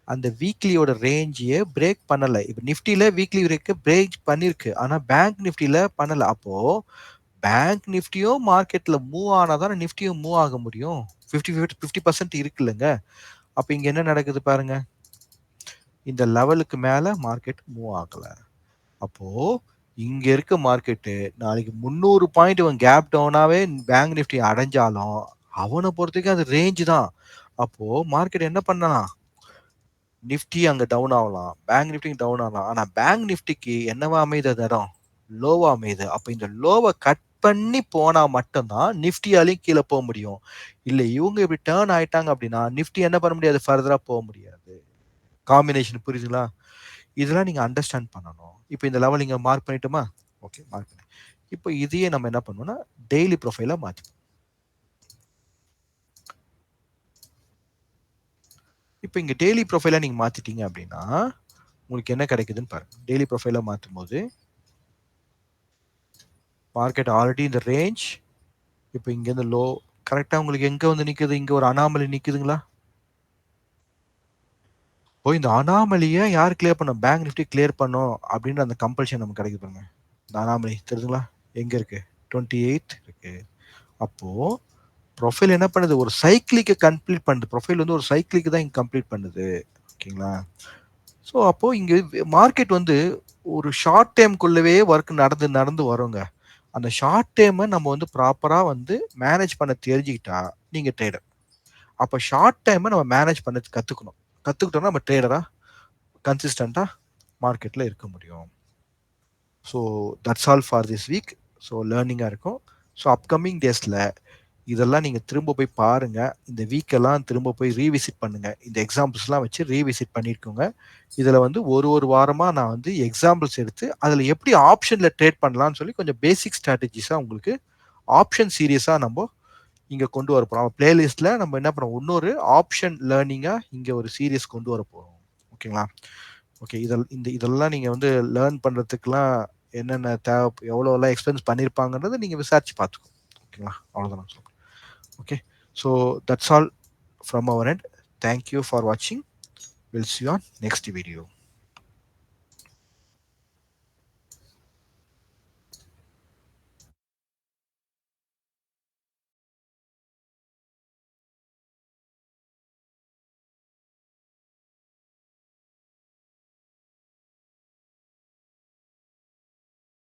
அந்த வீக்லியோட ரேஞ்சையே பிரேக் பண்ணல. இப்போ நிஃப்டில வீக்லி பிரேக் பண்ணிருக்கு, ஆனா பேங்க் நிஃப்டில பண்ணல. அப்போ பேங்க் நிஃப்டியும் மார்க்கெட்ல மூவ் ஆனாதான் நிஃப்டியும் மூவ் ஆக முடியும். 50% இருக்குல்லங்க. அப்ப இங்க என்ன நடக்குது பாருங்க, இந்த லெவலுக்கு மேல மார்க்கெட் மூவ் ஆகல. அப்போ இங்க இருக்க மார்க்கெட்டு நாளைக்கு 300 பாயிண்ட் இவன் கேப் டவுனாவே பேங்க் நிஃப்டி அடைஞ்சாலும் அவனை பொறுத்தவரைக்கும் அது ரேஞ்ச் தான். அப்போ மார்க்கெட் என்ன பண்ணலாம், நிஃப்டி அங்க டவுன் ஆகலாம், பேங்க் நிஃப்டி டவுன் ஆகலாம். ஆனா பேங்க் நிஃப்டிக்கு என்னவா அமையுது அந்த இடம், லோவா அமையுது. அப்ப இந்த லோவை கட் பண்ணி போனா மட்டும்தான் நிஃப்டியாலையும் கீழே போக முடியும். இல்ல இவங்க இப்படி டேர்ன் ஆயிட்டாங்க அப்படின்னா நிஃப்டி என்ன பண்ண முடியாது, ஃபர்தரா போக முடியாது. காம்பினேஷன் புரியுதுங்களா? இதெல்லாம் நீங்க அண்டர்ஸ்டாண்ட் பண்ணணும். இப்போ இந்த லெவல் நீங்க மார்க் பண்ணிட்டுமா? ஓகே, மார்க் பண்ணி இப்போ இதையே நம்ம என்ன பண்ணணும்னா டெய்லி ப்ரொஃபைலா மாத்தி. இப்போ இங்க டெய்லி ப்ரொஃபைலா நீங்க மாத்திட்டீங்க அப்படின்னா உங்களுக்கு என்ன கிடைக்குதுன்னு பாருங்க. டெய்லி ப்ரொஃபைலா மாற்றும் போது மார்க்கெட் ஆல்ரெடி இந்த ரேஞ்ச், இப்போ இங்க இருந்து லோ கரெக்டா உங்களுக்கு எங்க வந்து நிக்குது, இங்க ஒரு அனாமலி நிக்குதுங்களா? ஓ, இந்த அனாமலியை யார் கிளியர் பண்ணும், பேங்க் நிஃப்டி கிளியர் பண்ணும் அப்படின்ற அந்த கம்பல்ஷன் நமக்கு கிடைக்குது பாருங்க. இந்த அனாமலி தெரியுதுங்களா, எங்க இருக்கு, 28 இருக்கு. அப்போ ப்ரொஃபைல் என்ன பண்ணுது, ஒரு சைக்கிளிக்கு கம்ப்ளீட் பண்ணுது. ப்ரொஃபைல் வந்து ஒரு சைக்கிளிக்கு தான் இங்க கம்ப்ளீட் பண்ணுது. ஓகேங்களா? ஸோ அப்போ இங்க மார்க்கெட் வந்து ஒரு ஷார்ட் டைம்குள்ளவே ஒர்க் நடந்து நடந்து வருங்க. அந்த ஷார்ட் டைமை நம்ம வந்து ப்ராப்பரா வந்து மேனேஜ் பண்ண தெரிஞ்சுக்கிட்டா நீங்க ட்ரேடர். அப்போ ஷார்ட் டைமை நம்ம மேனேஜ் பண்ண கத்துக்கணும். கத்துக்கிட்டோம்னா நம்ம ட்ரேடரா கன்சிஸ்டண்டா மார்க்கெட்ல இருக்க முடியும். So that's all for this week. So லேர்னிங்காக இருக்கும். ஸோ அப்கமிங் டேஸில் இதெல்லாம் நீங்கள் திரும்ப போய் பாருங்க. இந்த வீக்கெல்லாம் திரும்ப போய் ரீவிசிட் பண்ணுங்க. இந்த எக்ஸாம்பிள்ஸ்லாம் வச்சு ரீவிசிட் பண்ணியிருக்கோங்க. இதில் வந்து ஒரு ஒரு வாரமாக நான் வந்து எக்ஸாம்பிள்ஸ் எடுத்து அதில் எப்படி ஆப்ஷனில் ட்ரேட் பண்ணலாம்னு சொல்லி கொஞ்சம் பேசிக் ஸ்ட்ராட்டஜிஸாக உங்களுக்கு ஆப்ஷன் சீரியஸாக நம்ம இங்கே கொண்டு வர போகிறோம். பிளேலிஸ்ட்டில் நம்ம என்ன பண்ணுறோம், இன்னொரு ஆப்ஷன் லேர்னிங்காக இங்கே ஒரு சீரியஸ் கொண்டு வர போகிறோம். ஓகேங்களா? ஓகே, இதெல்லாம் நீங்கள் வந்து லேர்ன் பண்ணுறதுக்குலாம் என்னென்ன தேவை, எவ்வளோலாம் எக்ஸ்பென்ஸ் பண்ணியிருப்பாங்கன்றதை நீங்கள் விசாரிச்சு பார்த்துக்கோங்க. ஓகேங்களா? அவ்வளோதான் நான் சொல்கிறேன். Okay, so that's all from our end. Thank you for watching. We'll see you on next video.